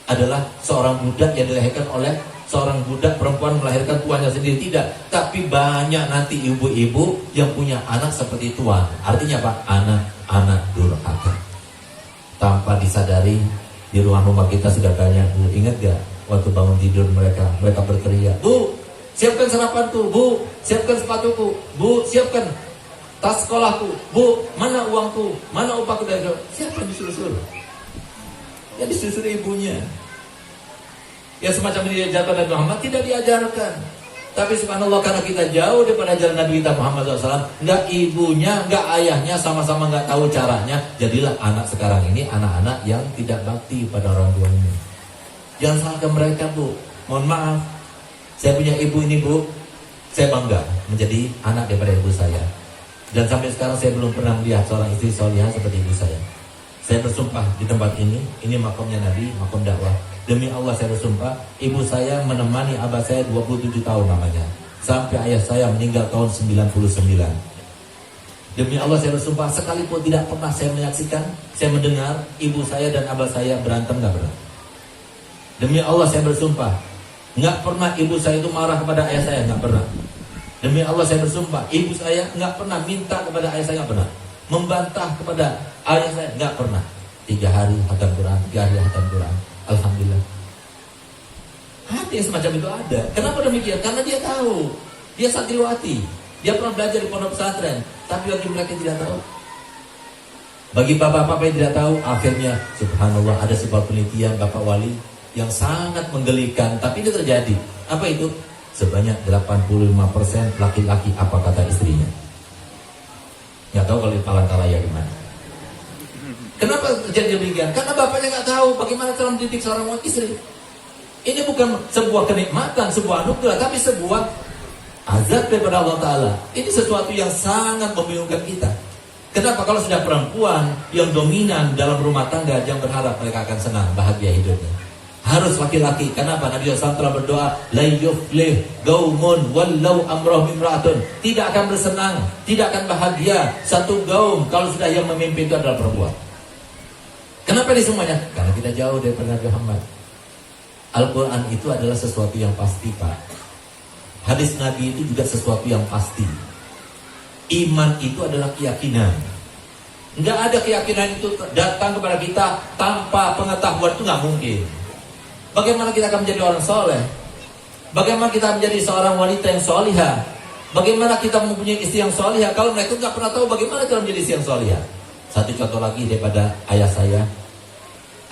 adalah seorang budak yang dilahirkan oleh seorang budak perempuan melahirkan tuannya sendiri, tidak. Tapi banyak nanti ibu-ibu yang punya anak seperti tuan. Artinya apa? Anak-anak durhaka. Tanpa disadari di ruang rumah kita sudah banyak. Ingat gak? Waktu bangun tidur mereka berteriak, Bu, siapkan sarapanku, Bu, siapkan sepatuku, Bu, siapkan. tas sekolahku, Bu, mana uangku, mana upahku dari siapa yang disuruh-suruh? Ya disuruh ibunya. Ya semacam ini diajarkan Nabi Muhammad, tidak diajarkan. Tapi subhanallah, karena kita jauh daripada ajaran Nabi kita Muhammad SAW, nggak ibunya, nggak ayahnya, sama-sama nggak tahu caranya, jadilah anak sekarang ini anak-anak yang tidak bakti pada orang tuanya. Jangan salahkan mereka, Bu. Mohon maaf, saya punya ibu ini, Bu. Saya bangga menjadi anak daripada ibu saya. Dan sampai sekarang saya belum pernah melihat seorang istri solihah seperti ibu saya. Saya bersumpah di tempat ini makamnya Nabi, makam dakwah. Demi Allah saya bersumpah, ibu saya menemani abah saya 27 tahun namanya. Sampai ayah saya meninggal tahun 99. Demi Allah saya bersumpah, sekalipun tidak pernah saya menyaksikan, saya mendengar ibu saya dan abah saya berantem, gak pernah. Demi Allah saya bersumpah, nggak pernah ibu saya itu marah kepada ayah saya, nggak pernah. Demi Allah saya bersumpah, ibu saya nggak pernah minta kepada ayah saya, nggak pernah. Membantah kepada ayah saya, nggak pernah. 3 hari hatam Quran, 3 hari hatam Quran. Alhamdulillah. Hati yang semacam itu ada. Kenapa demikian? Karena dia tahu, dia santriwati, dia pernah belajar di pondok pesantren. Tapi bagi mereka yang tidak tahu, bagi bapak-bapak yang tidak tahu, akhirnya subhanallah ada sebuah penelitian Bapak Wali yang sangat menggelikan, tapi itu terjadi. Apa itu? Sebanyak 85% laki-laki apa kata istrinya. Nggak tahu kalau di Palangkaraya gimana. Kenapa terjadi demikian? Karena bapaknya nggak tahu bagaimana cara mendidik seorang istri. Ini bukan sebuah kenikmatan, sebuah anugerah, tapi sebuah azab daripada Allah Ta'ala. Ini sesuatu yang sangat membingungkan kita. Kenapa kalau sudah perempuan yang dominan dalam rumah tangga, jangan berharap mereka akan senang, bahagia hidupnya. Harus laki-laki. Kenapa? Nabi SAW telah berdoa, la yuflih gaumun wallau amroh mimra'atun. Tidak akan bersenang, tidak akan bahagia satu gaum kalau sudah yang memimpin itu adalah perempuan. Kenapa ini semuanya? Karena kita jauh daripada Nabi Muhammad. Al-Quran itu adalah sesuatu yang pasti, Pak. Hadis Nabi itu juga sesuatu yang pasti. Iman itu adalah keyakinan. Nggak ada keyakinan itu datang kepada kita tanpa pengetahuan, itu nggak mungkin. Bagaimana kita akan menjadi orang soleh? Bagaimana kita menjadi seorang wanita yang solihah? Bagaimana kita mempunyai istri yang solihah kalau mereka nggak pernah tahu bagaimana cara menjadi istri yang solihah? Satu contoh lagi daripada ayah saya,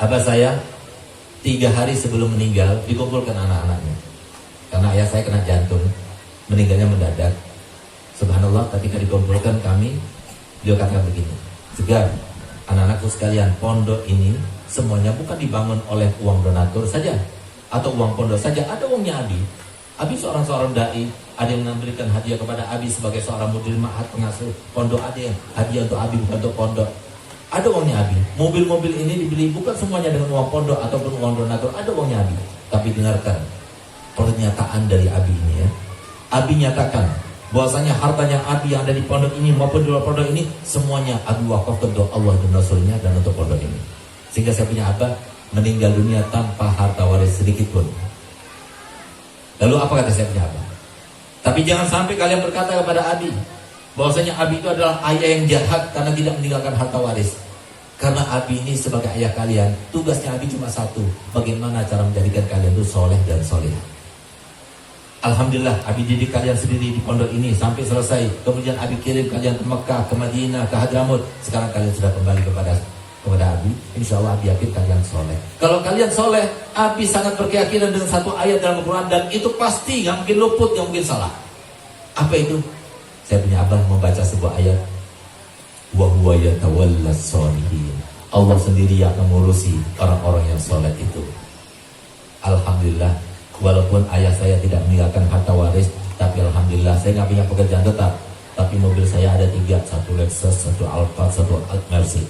abah saya, 3 hari sebelum meninggal dikumpulkan anak-anaknya. Karena ayah saya kena jantung, meninggalnya mendadak. Subhanallah, ketika dikumpulkan kami, dia katakan begini, Segar, anak-anakku sekalian, pondok ini semuanya bukan dibangun oleh uang donatur saja atau uang pondok saja, ada uangnya Abi. Abi seorang dai, ada yang memberikan hadiah kepada Abi sebagai seorang mudir ma'had pengasuh pondok, ada yang hadiah untuk Abi bukan untuk pondok. Ada uangnya Abi. Mobil-mobil ini dibeli bukan semuanya dengan uang pondok ataupun uang donatur, ada uangnya Abi. Tapi dengarkan pernyataan dari Abi ini ya. Abi nyatakan bahwasanya hartanya Abi yang ada di pondok ini maupun di luar pondok ini semuanya Abi wakafkan untuk Allah dan Rasulnya dan untuk pondok ini. Sehingga saya punya abah meninggal dunia tanpa harta waris sedikit pun. Lalu apa kata saya punya abah? Tapi jangan sampai kalian berkata kepada Abi bahwasanya Abi itu adalah ayah yang jahat karena tidak meninggalkan harta waris. Karena Abi ini sebagai ayah kalian, tugasnya Abi cuma satu, bagaimana cara menjadikan kalian itu soleh dan solehah. Alhamdulillah, Abi didik kalian sendiri di pondok ini sampai selesai. Kemudian Abi kirim kalian ke Mekah, ke Madinah, ke Hadramut. Sekarang kalian sudah kembali kepada Abi. Insya Allah Abi yakin kalian soleh. Kalau kalian soleh, Abi sangat berkeyakinan dengan satu ayat dalam Al-Quran, dan itu pasti nggak mungkin luput, nggak mungkin salah. Apa itu? Saya punya abah membaca sebuah ayat, wa huwa yatawallas sholihin. Allah sendiri yang mengurusi orang-orang yang soleh itu. Alhamdulillah, walaupun ayah saya tidak meninggalkan harta waris, tapi alhamdulillah saya nggak punya pekerjaan tetap, tapi mobil saya ada 3, satu Lexus, satu Alphard, satu Mercy.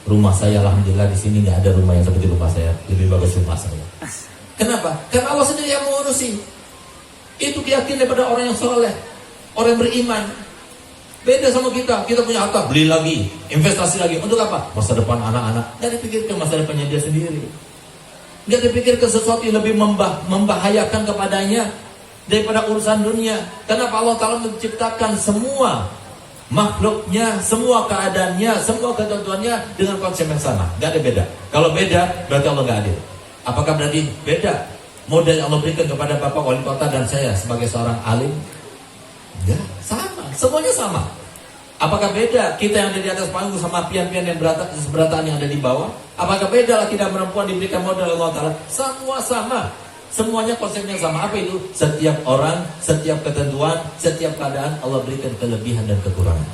Rumah saya alhamdulillah di sini nggak ada rumah yang seperti rumah saya, lebih bagus rumah saya. Kenapa? Karena Allah sendiri yang mengurusi. Itu keyakinan daripada orang yang soleh, orang yang beriman. Beda sama kita punya harta, beli lagi, investasi lagi, untuk apa? Masa depan anak-anak. Nggak dipikirkan masa depannya dia sendiri. Nggak dipikirkan sesuatu yang lebih membahayakan kepadanya daripada urusan dunia. Kenapa Allah Ta'ala menciptakan semua makhluknya, semua keadaannya, semua ketentuannya dengan konsep yang sama, nggak ada beda. Kalau beda, berarti Allah nggak adil. Apakah berarti beda model yang Allah berikan kepada Bapak Wali Kota dan saya sebagai seorang alim? Enggak, sama, semuanya sama. Apakah beda kita yang ada di atas panggung sama pian-pian yang seberatan yang ada di bawah? Apakah beda laki dan perempuan diberikan modal Allah Ta'ala? Semua sama. Semuanya konsepnya sama. Apa itu? Setiap orang, setiap ketentuan, setiap keadaan Allah berikan kelebihan dan kekurangan.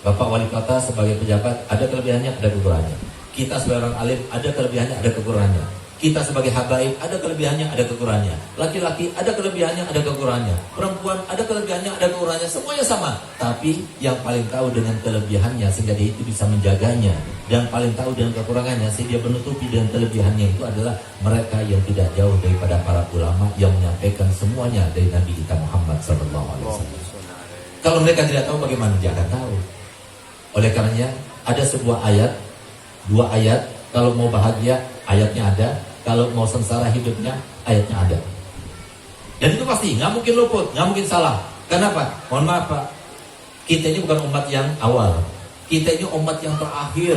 Bapak wali kota sebagai pejabat ada kelebihannya, ada kekurangannya. Kita sebagai orang alim ada kelebihannya, ada kekurangannya. Kita sebagai habaib ada kelebihannya, ada kekurangannya. Laki-laki ada kelebihannya, ada kekurangannya. Perempuan ada kelebihannya, ada kekurangannya. Semuanya sama. Tapi yang paling tahu dengan kelebihannya sehingga dia itu bisa menjaganya, dan paling tahu dengan kekurangannya sehingga dia menutupi dengan kelebihannya, itu adalah mereka yang tidak jauh daripada para ulama yang menyampaikan semuanya dari Nabi kita Muhammad SAW. Kalau mereka tidak tahu, bagaimana dia akan tahu? Oleh karenanya ada sebuah ayat, dua ayat. Kalau mau bahagia ayatnya ada, kalau mau sengsara hidupnya ayatnya ada. Dan itu pasti nggak mungkin luput, nggak mungkin salah. Kenapa? Mohon maaf Pak, kita ini bukan umat yang awal, kita ini umat yang terakhir.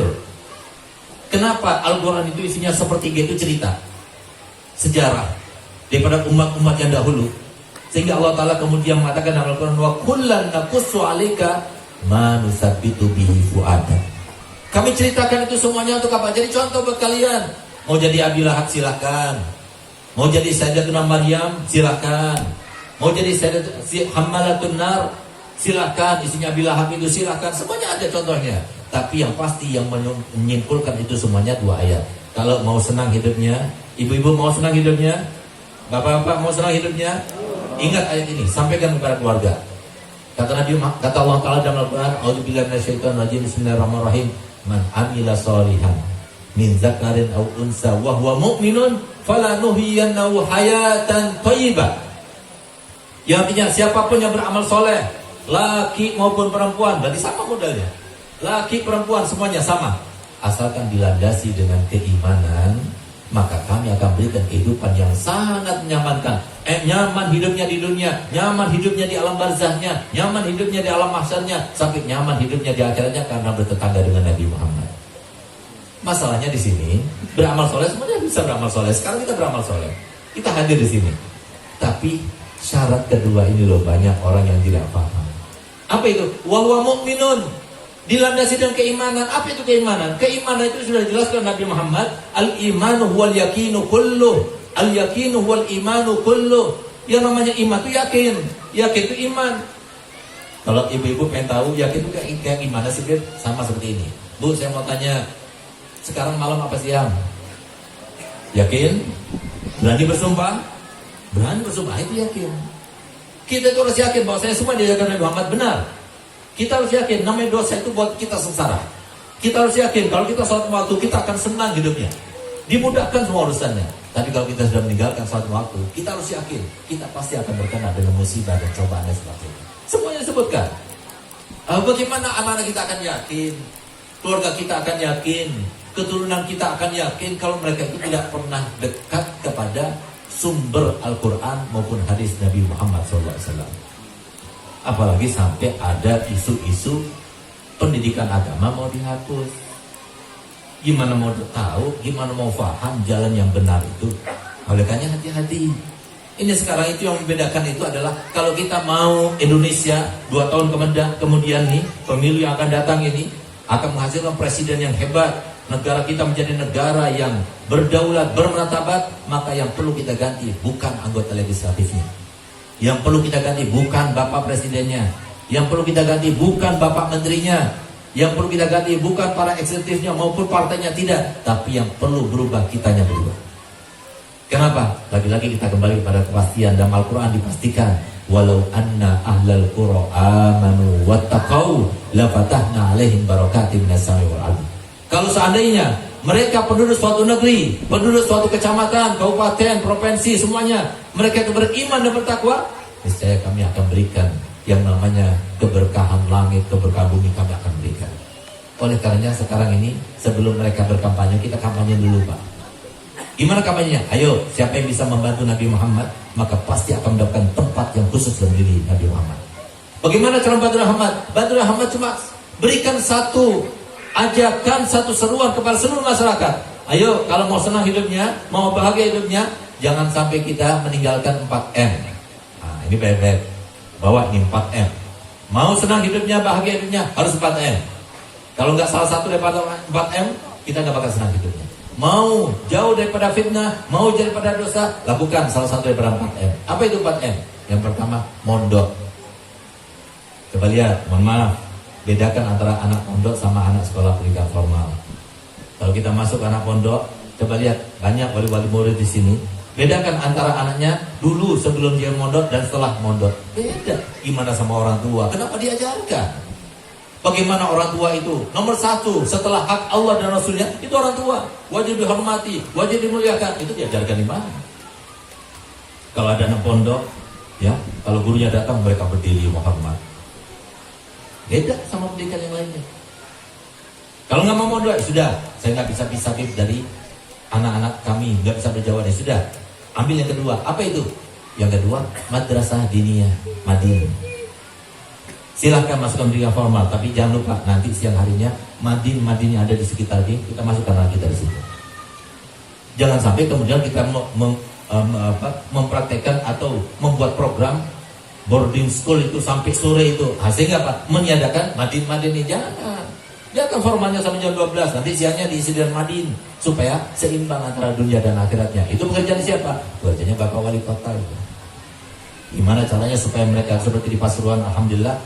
Kenapa Al-Quran itu isinya sepertiga itu cerita sejarah daripada umat-umat yang dahulu, sehingga Allah Ta'ala kemudian mengatakan dalam Al-Quran, wa kullan naqussu 'alaika ma nusabbitu bihi fu'adak. Kami ceritakan itu semuanya untuk apa? Jadi contoh buat kalian. Mau jadi Abi Lahab silahkan, mau jadi Sayyidatuna Maryam silahkan, mau jadi Hammalatun Nar silahkan, isinya Abi Lahab itu silahkan. Semuanya ada contohnya. Tapi yang pasti yang menyimpulkan itu semuanya dua ayat. Kalau mau senang hidupnya, ibu-ibu mau senang hidupnya, bapak-bapak mau senang hidupnya, ingat ayat ini, sampaikan kepada keluarga. Kata Allah Ta'ala dalam Al-Quran, a'udzubillahi minasyaitonir rajim, bismillahirrahmanirrahim, man amila sholihan min zakarin aw unsa wa huwa mu'minun falanuhyiyannahu hayatan thayyibah. Yang artinya siapapun yang beramal soleh, laki maupun perempuan, berarti sama modalnya. Laki perempuan semuanya sama, asalkan dilandasi dengan keimanan, maka kami akan berikan kehidupan yang sangat menyamankan. Nyaman hidupnya di dunia, nyaman hidupnya di alam barzahnya, nyaman hidupnya di alam mahsyarnya, sampai nyaman hidupnya di akhiratnya karena bertetangga dengan Nabi Muhammad. Masalahnya di sini, beramal soleh semuanya bisa beramal soleh. Sekarang kita beramal soleh, kita hadir di sini. Tapi syarat kedua ini loh, banyak orang yang tidak paham. Apa itu? Wa huwa mu'minun, dilandasi dengan keimanan. Apa itu keimanan? Keimanan itu sudah dijelaskan Nabi Muhammad, al-imanu huwal yakinu kulluh, al-yakinu huwal imanu kulluh. Yang namanya iman itu yakin, yakin itu iman. Kalau ibu-ibu pengen tahu yakin itu kayak gimana sih, Bir? Sama seperti ini. Bu, saya mau tanya, sekarang malam apa siang? Yakin? Berani bersumpah? Berani bersumpah, itu yakin. Kita itu harus yakin bahwa saya semua diajarkan Nabi Muhammad benar. Kita harus yakin, namanya dosa itu buat kita sengsara. Kita harus yakin, kalau kita sholat waktu, kita akan senang hidupnya, dimudahkan semua urusannya. Tapi kalau kita sudah meninggalkan sholat waktu, kita harus yakin, kita pasti akan berkena dengan musibah dan cobaan dan sebagainya. Semuanya disebutkan. Bagaimana anak-anak kita akan yakin, keluarga kita akan yakin, keturunan kita akan yakin, kalau mereka itu tidak pernah dekat kepada sumber Al-Quran maupun hadis Nabi Muhammad SAW. Apalagi sampai ada isu-isu pendidikan agama mau dihapus. Gimana mau tahu, gimana mau paham jalan yang benar itu? Oleh karena hati-hati. Ini sekarang itu yang membedakan itu adalah kalau kita mau Indonesia 2 tahun kemudian nih, pemilu yang akan datang ini akan menghasilkan presiden yang hebat, negara kita menjadi negara yang berdaulat, bermartabat, maka yang perlu kita ganti bukan anggota legislatifnya. Yang perlu kita ganti bukan bapak presidennya. Yang perlu kita ganti bukan bapak menterinya. Yang perlu kita ganti bukan para eksekutifnya maupun partainya, tidak. Tapi yang perlu berubah, kitanya berubah. Kenapa? Lagi-lagi kita kembali pada kepastian. Dalam Al-Quran dipastikan, walau anna ahlal qura amanu wattaqau lafatahna alaihim barakatim minas samai wal ardi. Kalau seandainya mereka penduduk suatu negeri, penduduk suatu kecamatan, kabupaten, provinsi, semuanya mereka itu beriman dan bertakwa, niscaya kami akan berikan yang namanya keberkahan langit, keberkahan bumi kami akan berikan. Oleh karenanya sekarang ini sebelum mereka berkampanye, kita kampanye dulu Pak. Gimana kampanyenya? Ayo, siapa yang bisa membantu Nabi Muhammad, maka pasti akan mendapatkan tempat yang khusus dalam diri Nabi Muhammad. Bagaimana cara bantu Muhammad? Bantu Muhammad cuma berikan satu ajakan, satu seruan kepada seluruh masyarakat. Ayo, kalau mau senang hidupnya, mau bahagia hidupnya, jangan sampai kita meninggalkan 4M. Nah, ini baik-baik. Bawa ini 4M. Mau senang hidupnya, bahagia hidupnya, harus 4M. Kalau nggak salah satu daripada 4M, kita nggak bakal senang hidupnya. Mau jauh daripada fitnah, mau jauh daripada dosa, lakukan salah satu daripada 4M. Apa itu 4M? Yang pertama, mondok. Coba lihat, mohon maaf, bedakan antara anak pondok sama anak sekolah pendidikan formal. Kalau kita masuk anak pondok, coba lihat, banyak wali-wali murid di sini. Bedakan antara anaknya dulu sebelum dia mondok dan setelah mondok. Beda. Gimana sama orang tua? Kenapa diajarkan? Bagaimana orang tua itu? Nomor satu, setelah hak Allah dan Rasulnya, itu orang tua. Wajib dihormati, wajib dimuliakan. Itu diajarkan di mana? Kalau ada anak pondok, ya, kalau gurunya datang mereka berdiri menghormat. Beda sama pendidikan yang lainnya. Kalau nggak mau mondok, sudah, saya nggak bisa pisah dari anak-anak kami, nggak bisa berjawab, ya sudah. Ambil yang kedua, apa itu? Yang kedua, madrasah diniyah Madin. Silahkan masuk ke pendidikan formal, tapi jangan lupa nanti siang harinya Madin yang ada di sekitar ini kita masukkan anak kita di situ. Jangan sampai kemudian kita mempraktekkan atau membuat program boarding school itu sampai sore itu, sehingga apa? Meniadakan Madin ini. Jangan formalnya sampai jam 12, nanti siangnya diisi dengan Madin, supaya seimbang antara dunia dan akhiratnya. Itu pekerjaan siapa? Pekerjaannya Bapak Wali Kota itu. Gimana caranya supaya mereka seperti di Pasuruan, alhamdulillah,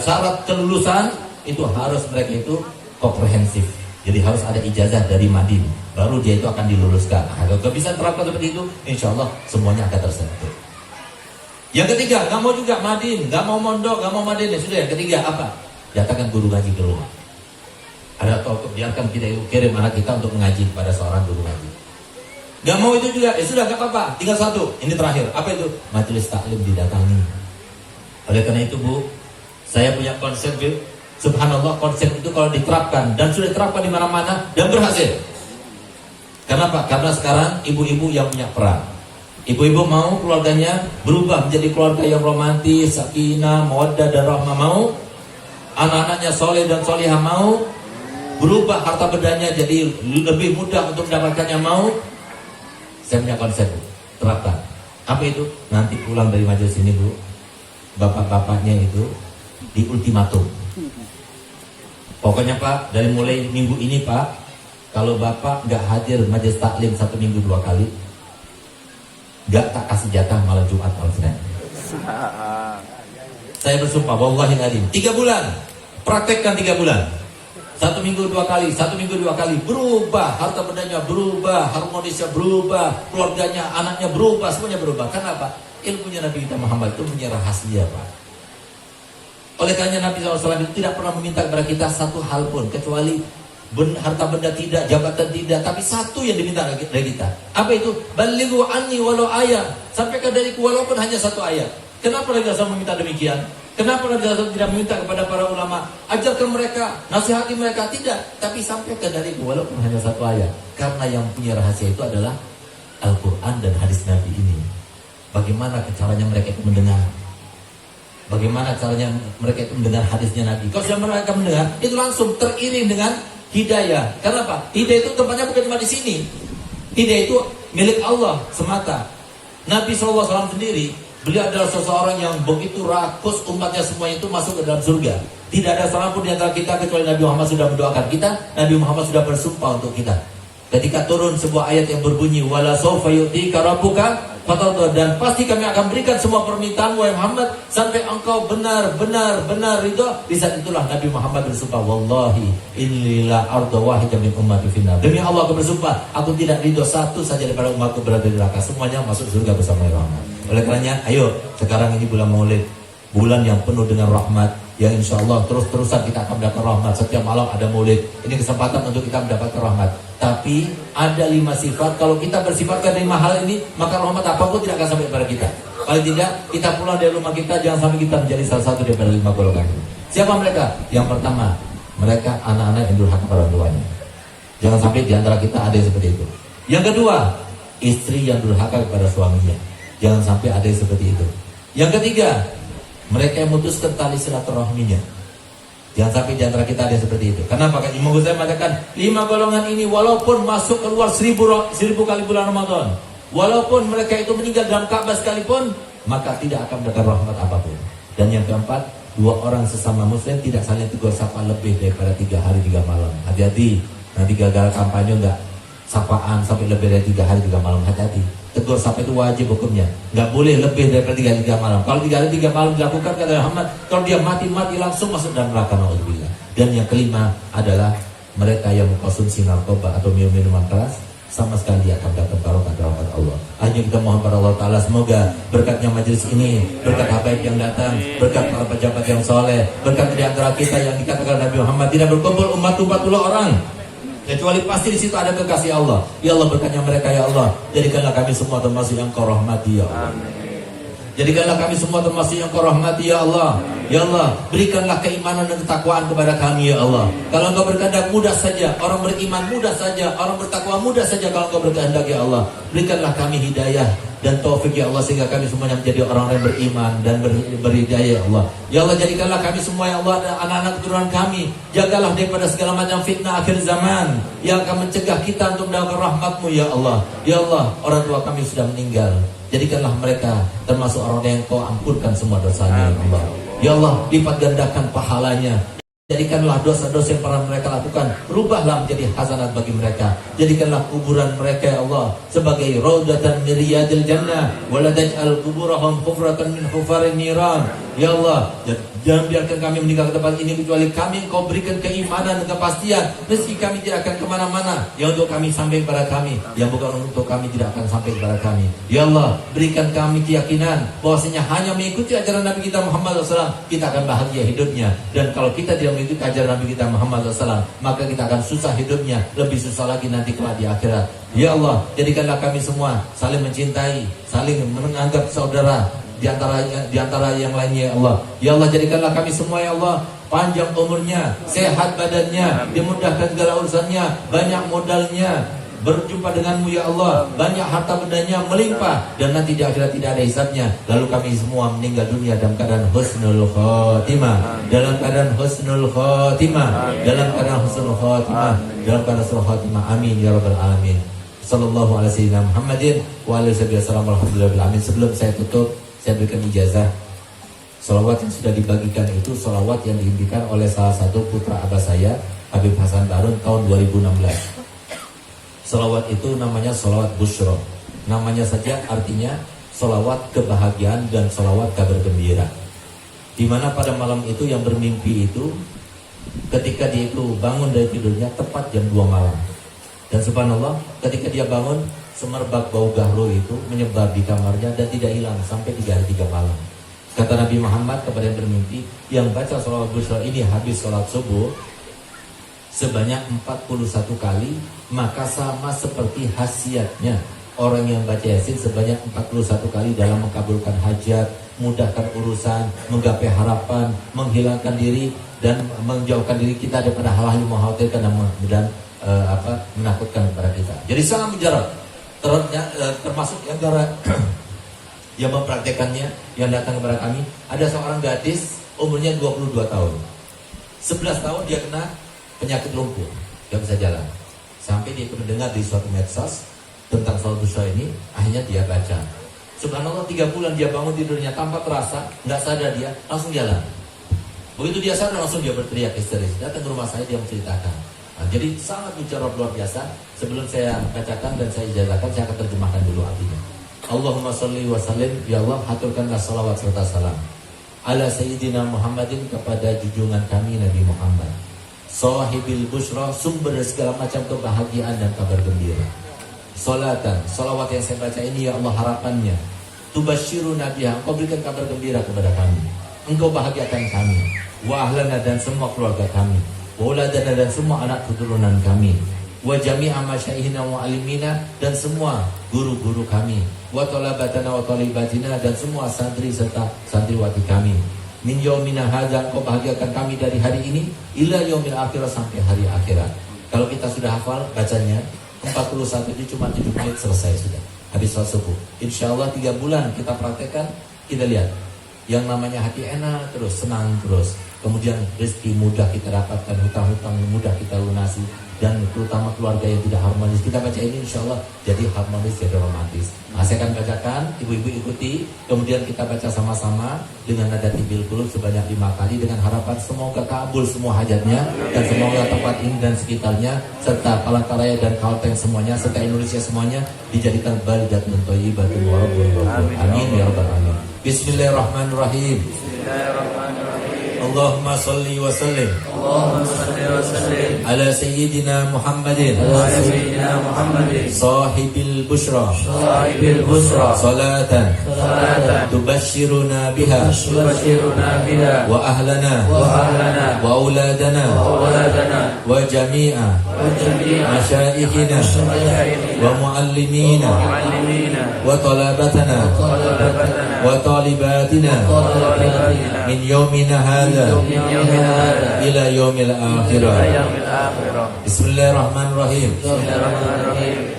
syarat kelulusan itu harus mereka itu komprehensif. Jadi harus ada ijazah dari Madin, baru dia itu akan diluluskan. Kalau bisa terapkan seperti itu, insya Allah semuanya akan tersentuh. Yang ketiga, nggak mau juga Madin, nggak mau mondok, nggak mau Madin, ya sudah. Yang ketiga apa? Datangkan guru ngaji ke rumah. Ada tokoh, biarkan kita itu kirim anak kita untuk mengaji kepada seorang guru ngaji. Gak mau itu juga, ya sudah, gak apa-apa. Tinggal satu, ini terakhir. Apa itu? Majelis taklim didatangi. Oleh karena itu Bu, saya punya konsep, subhanallah, konsep itu kalau diterapkan dan sudah diterapkan di mana-mana dan berhasil. Kenapa? Karena sekarang ibu-ibu yang punya peran. Ibu-ibu mau keluarganya berubah menjadi keluarga yang romantis, sakinah, mawaddah dan rahmah, mau anak-anaknya soleh dan solihah, mau berubah harta bendanya jadi lebih mudah untuk mendapatkannya, mau. Saya punya konsep, terapkan. Apa itu? Nanti pulang dari majelis ini Bu, bapak-bapaknya itu di ultimatum. Pokoknya Pak, dari mulai minggu ini Pak, kalau Bapak nggak hadir majelis taklim 1 minggu 2 kali, nggak tak kasih jatah malam Jumat malam Senin. Saya bersumpah, wallahi alim, 3 bulan, praktekkan 3 bulan, 1 minggu 2 kali, 1 minggu 2 kali, berubah, harta bendanya berubah, harmonisnya berubah, keluarganya, anaknya berubah, semuanya berubah. Kenapa? Ilmunya Nabi kita Muhammad itu punya rahasia Pak. Oleh karena Nabi SAW itu tidak pernah meminta kepada kita satu hal pun, kecuali harta benda tidak, jabatan tidak, tapi satu yang diminta dari kita. Apa itu? Balighu anni walau ayat, sampaikan dariku walaupun hanya 1 ayat. Kenapa Nabi SAW meminta demikian? Kenapa Nabi SAW tidak meminta kepada para ulama, ajarkan mereka, nasihati mereka? Tidak, tapi sampaikan dariku walaupun hanya 1 ayat. Karena yang punya rahasia itu adalah Al-Quran dan hadis Nabi ini. Bagaimana caranya mereka itu mendengar? Bagaimana caranya mereka itu mendengar hadisnya Nabi? Kalau sudah mereka mendengar, itu langsung teriring dengan hidayah. Kenapa? Hidayah itu tempatnya bukan cuma di sini. Hidayah itu milik Allah semata. Nabi SAW sendiri, beliau adalah seseorang yang begitu rakus umatnya semuanya itu masuk ke dalam surga. Tidak ada seorang pun di antara kita kecuali Nabi Muhammad sudah mendoakan kita. Nabi Muhammad sudah bersumpah untuk kita. Ketika turun sebuah ayat yang berbunyi wala sawfa yu'tika rabbuka fatarda, dan pasti kami akan berikan semua permintaan wahai Muhammad sampai engkau benar ridho. Di saat itulah Nabi Muhammad bersumpah, wallahi inni la arda wahidan min ummati finnar. Demi Allah aku bersumpah, aku tidak ridho satu saja daripada umatku berada di neraka, semuanya masuk surga bersama Muhammad. Oleh karenanya, ayo sekarang ini bulan Maulid, bulan yang penuh dengan rahmat, yang insya Allah terus-terusan kita akan mendapat rahmat. Setiap malam ada Maulid, ini kesempatan untuk kita mendapatkan rahmat. Tapi ada 5 sifat, kalau kita bersifatkan 5 hal ini, maka rahmat apapun tidak akan sampai kepada kita. Paling tidak kita pulang dari rumah kita, jangan sampai kita menjadi salah satu daripada 5 golongan. Siapa mereka? Yang pertama, mereka anak-anak yang durhaka pada orang tuanya. Jangan sampai di antara kita ada yang seperti itu. Yang kedua, istri yang durhaka kepada suaminya. Jangan sampai ada yang seperti itu. Yang ketiga, mereka yang memutuskan tali silaturahminya. Jangan sampai di antara kita ada yang seperti itu. Kenapa? Imam Ghazali mengatakan 5 golongan ini walaupun masuk keluar 1000 kali bulan Ramadan, walaupun mereka itu meninggal dalam Ka'bah sekalipun, maka tidak akan mendapat rahmat apapun. Dan yang keempat, dua orang sesama muslim tidak saling tegur sapa lebih daripada 3 hari 3 malam. Hati-hati, nanti gagal kampanye enggak sapaan sampai lebih dari 3 hari 3 malam. Hati-hati, tegur sapa itu wajib hukumnya, nggak boleh lebih daripada 3 hari 3 malam. Kalau 3 hari 3 malam dilakukan kata Muhammad, kalau dia mati langsung masuk dalam neraka, naudzubillah. Dan yang kelima adalah mereka yang mengkonsumsi narkoba atau minuman keras, sama sekali dia akan dapat barokah rahmat Allah. Hanya kita mohon pada Allah Ta'ala, semoga berkatnya majelis ini, berkat habaib yang datang, berkat para pejabat yang soleh, berkat di antara kita yang dikatakan Nabi Muhammad tidak berkumpul umat 40 orang kecuali pasti di situ ada kekasih Allah. Ya Allah, berkatnya mereka ya Allah, jadikanlah kami semua termasuk yang Kau rahmati ya Allah. Jadikanlah kami semua termasuk yang Kau rahmati ya Allah. Ya Allah, berikanlah keimanan dan ketakwaan kepada kami ya Allah. Kalau Engkau berkehendak mudah saja, orang beriman mudah saja, orang bertakwa mudah saja kalau Engkau berkehendak ya Allah. Berikanlah kami hidayah dan taufik ya Allah, sehingga kami semuanya menjadi orang yang beriman dan berhidayah ya Allah. Ya Allah, jadikanlah kami semua ya Allah dan anak-anak keturunan kami, jagalah daripada segala macam fitnah akhir zaman yang akan mencegah kita untuk mendapatkan rahmat-Mu ya Allah. Ya Allah, orang tua kami sudah meninggal, jadikanlah mereka termasuk orang yang Kau ampunkan semua dosanya ya Allah. Ya Allah, lipat gandakan pahalanya. Jadikanlah dosa-dosa yang pernah mereka lakukan, rubahlah menjadi hasanat bagi mereka. Jadikanlah kuburan mereka ya Allah sebagai raudatan min riyadil jannah, wa la taj'al quburahum hufratan min hufarin niran. Ya Allah, jangan biarkan kami meninggal ke tempat ini kecuali kami Kau berikan keimanan dan kepastian. Meski kami tidak akan kemana-mana, yang untuk kami sampai kepada kami, yang bukan untuk kami tidak akan sampai kepada kami. Ya Allah, berikan kami keyakinan bahwasanya hanya mengikuti ajaran Nabi kita Muhammad SAW kita akan bahagia hidupnya. Dan kalau kita tidak mengikuti ajaran Nabi kita Muhammad SAW, maka kita akan susah hidupnya, lebih susah lagi nanti kelak di akhirat. Ya Allah, jadikanlah kami semua saling mencintai, saling menganggap saudara di antara yang lainnya ya Allah. Ya Allah, jadikanlah kami semua ya Allah panjang umurnya, sehat badannya, dimudahkan segala urusannya, banyak modalnya, berjumpa denganmu ya Allah, banyak harta bendanya melimpah, dan nanti di akhirat tidak ada hisabnya. Lalu kami semua meninggal dunia dalam keadaan husnul khotimah, dalam keadaan husnul khotimah, dalam keadaan husnul khotimah, dalam keadaan husnul khotimah. Amin ya rabbal alamin. Sallallahu alaihi wasallam Muhammadin wa alihi wasallam. Alhamdulillah. Amin. Sebelum saya tutup, saya berikan ijazah. Salawat yang sudah dibagikan itu salawat yang dihimpikan oleh salah satu putra abah saya, Habib Hasan Darun, tahun 2016. Salawat itu namanya salawat busyro. Namanya saja artinya salawat kebahagiaan dan salawat kabar gembira. Dimana pada malam itu yang bermimpi itu, ketika dia itu bangun dari tidurnya tepat jam 2 malam. Dan subhanallah, ketika dia bangun, semerbak bau gahru itu menyebar di kamarnya dan tidak hilang sampai 3 hari 3 malam. Kata Nabi Muhammad kepada yang bermimpi, yang baca salawat busyro ini habis salat subuh sebanyak 41 kali, maka sama seperti khasiatnya orang yang baca Yasin sebanyak 41 kali dalam mengabulkan hajat, mudahkan urusan, menggapai harapan, menghilangkan diri dan menjauhkan diri kita daripada hal-hal yang mengkhawatirkan dan menakutkan kepada kita. Jadi sangat mujarab. Termasuk yang yang mempraktekannya, yang datang kepada kami, ada seorang gadis umurnya 22 tahun. 11 tahun dia kena penyakit lumpuh, gak bisa jalan. Sampai dia mendengar di suatu medsos tentang salawat busyro ini, akhirnya dia baca. Subhanallah, 3 bulan dia bangun tidurnya tanpa terasa, gak sadar dia, langsung jalan. Begitu dia sadar, langsung dia berteriak histeris. Datang ke rumah saya, dia menceritakan. Nah, jadi sangat mujarab luar biasa. Sebelum saya bacakan dan saya ijazahkan, saya akan terjemahkan dulu artinya. Allahumma sholli wa sallim, ya Allah, haturkanlah salawat serta salam ala Sayyidina Muhammadin, kepada junjungan kami Nabi Muhammad, sahibil busyra, sumber segala macam kebahagiaan dan kabar gembira. Salatan, salawat yang saya baca ini ya Allah, harapannya tubasyiru nabiha, Engkau berikan kabar gembira kepada kami, Engkau bahagiakan kami, wa ahlana, dan semua keluarga kami, wa uladana, dan semua anak keturunan kami, wa jami'a masyaihina wa alimina, dan semua guru-guru kami, wa talabatana wa talibatina, dan semua santri serta santriwati kami. Min yaumina hadza, Engkau bahagiakan kami dari hari ini ila yaumil akhirah, sampai hari akhirat. Kalau kita sudah hafal bacanya 41 itu cuma 7 menit selesai sudah. Habis salat subuh. Insyaallah 3 bulan kita praktekkan, kita lihat yang namanya hati enak terus, senang terus. Kemudian rezeki mudah kita dapatkan, hutang-hutang mudah kita lunasi, dan terutama keluarga yang tidak harmonis. Kita baca ini insya Allah jadi harmonis, jadi romantis. Nah, saya akan bacakan, ibu-ibu ikuti, kemudian kita baca sama-sama dengan nada tibil qulub sebanyak 5 kali dengan harapan semoga kabul semua hajatnya dan semoga tempat ini dan sekitarnya serta Palangkaraya dan Kalteng semuanya serta Indonesia semuanya dijadikan baldatun thayyibatun wa rabbun ghafur. Amin ya rabbal alamin. Bismillahirrahmanirrahim. Allahumma salli wa sallim ala sayyidina Muhammadin sahibil bushra salatan tubashshiruna biha wa ahlana wa auladana wa jami'a masyayikhina wa muallimina wa talabatana wa talibatina min yawmina hadha ila yaumil akhirah. Bismillahirrahmanirrahim.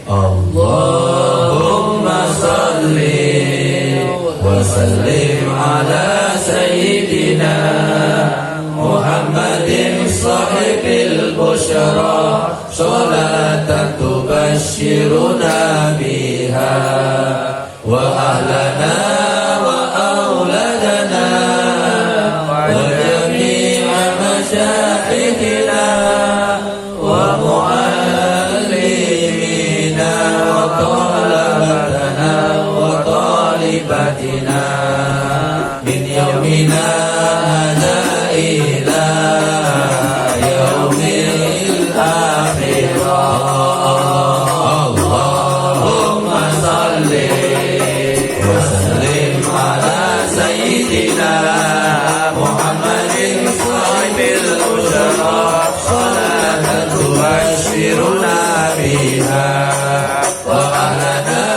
Allahumma salli wa sallim ala sayyidina Muhammadin sahibil bushra salatan tubashshiruna biha wa ahlana wa auladana masyayikhina wa muallimina wa talabatana wa talibatina min yaumina hadza ila yaumil akhirah. Allahumma salli wa sallim ala sayyidina Muhammadin sahibil bushra salatan tubashshiruna biha wa ahlana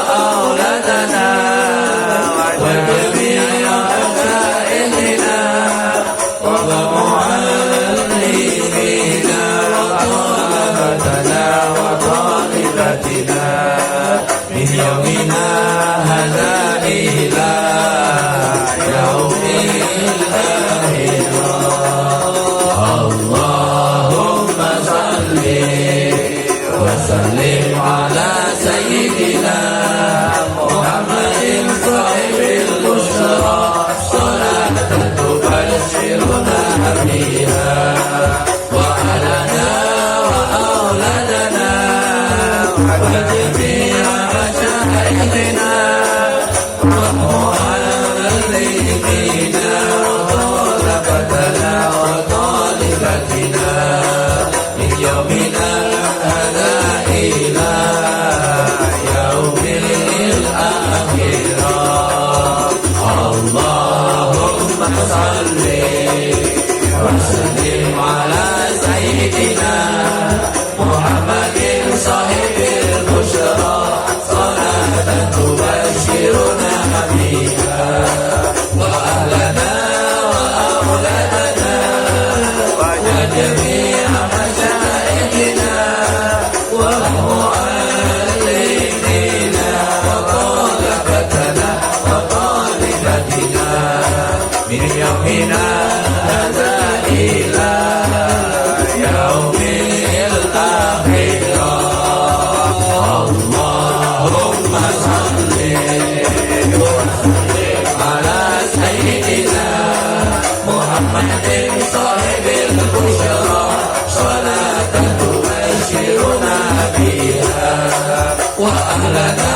wa auladana wa jami'a masyayikhina wa muallimina wa talabatana wa talibatina min yaumina hadza ila yaumil Allahumma salli wa sallim ala sayyidina Muhammadin sahibil bushra salatan tubashshiruna biha wa ahlana wa auladana wa jami'a masyayikhina wa muallimina wa talabatana wa talibatina min yaumina hadza ila yaumil akhirah. Allahumma salli wa sallim ala sayyidina Muhammadin sahibil bushra salatan tubashshiruna biha wa ahlana wa auladana wa jami'a masyayikhina wa muallimina wa talabatana wa talibatina min yaumina hadza ila yaumil akhirah. Allahumma salli wa sallim ala sayyidina Muhammadin sahibil bushra salatan tubashshiruna biha wa ahlana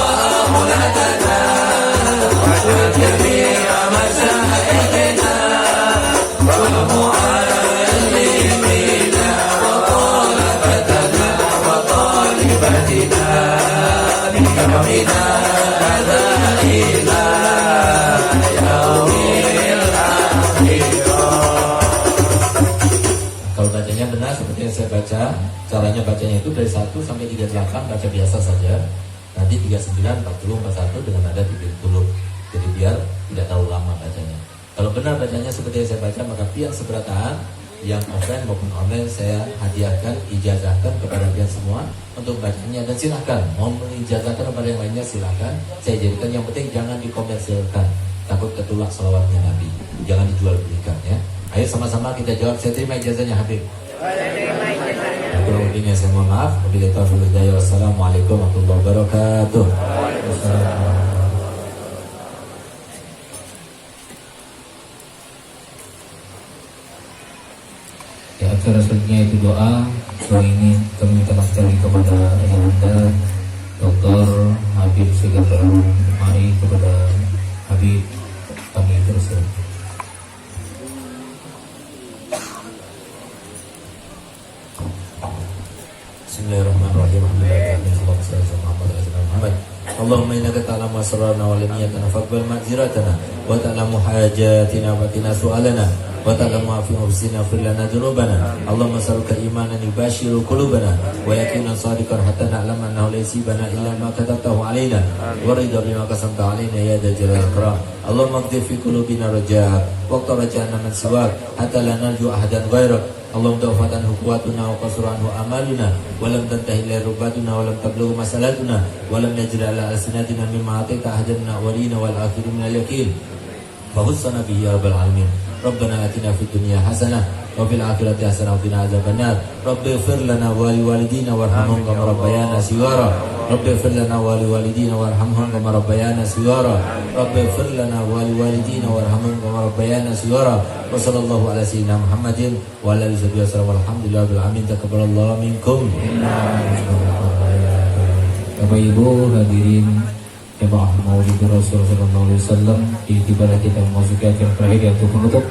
wa auladana wa jami'a masyayikhina wa muallimina wa talabatana wa talibatina min yaumina hadza ila yaumil akhirah. Kalau bacanya benar seperti yang saya baca, caranya bacanya itu dari 1 sampai 38 baca biasa saja. Nanti 39, 40, 41 dengan nada tibil qulub. Jadi biar tidak terlalu lama bacanya. Kalau benar bacanya seperti yang saya baca, maka pihak seberataan yang offline maupun online saya hadiahkan, ijazahkan kepada kalian semua untuk bacanya. Dan silahkan mau mengijazahkan kepada yang lainnya, silahkan. Saya jadikan, yang penting jangan dikomersilkan, takut ketulak salawatnya Nabi, jangan dijual belikan ya. Ayo sama-sama kita jawab. Saya terima ijazahnya Habib. Saya terima ijazah. kurang lebihnya saya mohon maaf. Wabillahi taufiq wal hidayah. Wassalamualaikum warahmatullahi wabarakatuh. Ya, acara selanjutnya itu doa. So ini kami minta maaf sekali kepada Ayahanda Dr. Habib Segatar Mai, kepada Habib kami terus. Bismillahirrahmanirrahim. Allahumma innaka ta'lamu asrarana wa laniyatana faqbal ma'ziratana wa ta'lamu hajatina wa tina su'alana wa ta'lamu afi nufsina fir lana dhunubana. Allahumma salka imanan yubashiru qulubana wa yaqinan sadiqan hatta na'lama annahu laysa bana illa ma katabtahu alaina wa ridha bima qasamta alaina ya dzal jalali ikram. Allahumma qdir fi qulubina rajaa wa qtar raja'ana man siwak hatta la narju ahadan ghairak. Allahumma tawfatan hukuwatuna wa qasuranhu amaluna wa lam tantahi ila rubatuna wa lam tablughu masalatuna wa lam najri ala alsinatina mimma atita ahadana walina wal akhirin minal yaqin fa hussana bihi ya rabbal alamin. Rabbana atina fid dunya hasanah wa fil akhirati hasanah wa qina adzabannar. Rabbi ighfir lana wa liwalidina warhamhum kama rabbayana shighara. Rabbi ighfir lana wa liwalidina warhamhum kama rabbayana shighara. Rabbi ighfir lana wa liwalidina warhamhum kama rabbayana shighara. Wa sallallahu ala sayyidina Muhammadin wa ala alihi wasallam. Alhamdulillahil alamin. Taqabbalallahu minkum. Bapak Ibu hadirin jemaah Maulid Rasul sallallahu alaihi wasallam, di tiba kita memasuki acara terakhir yaitu penutup.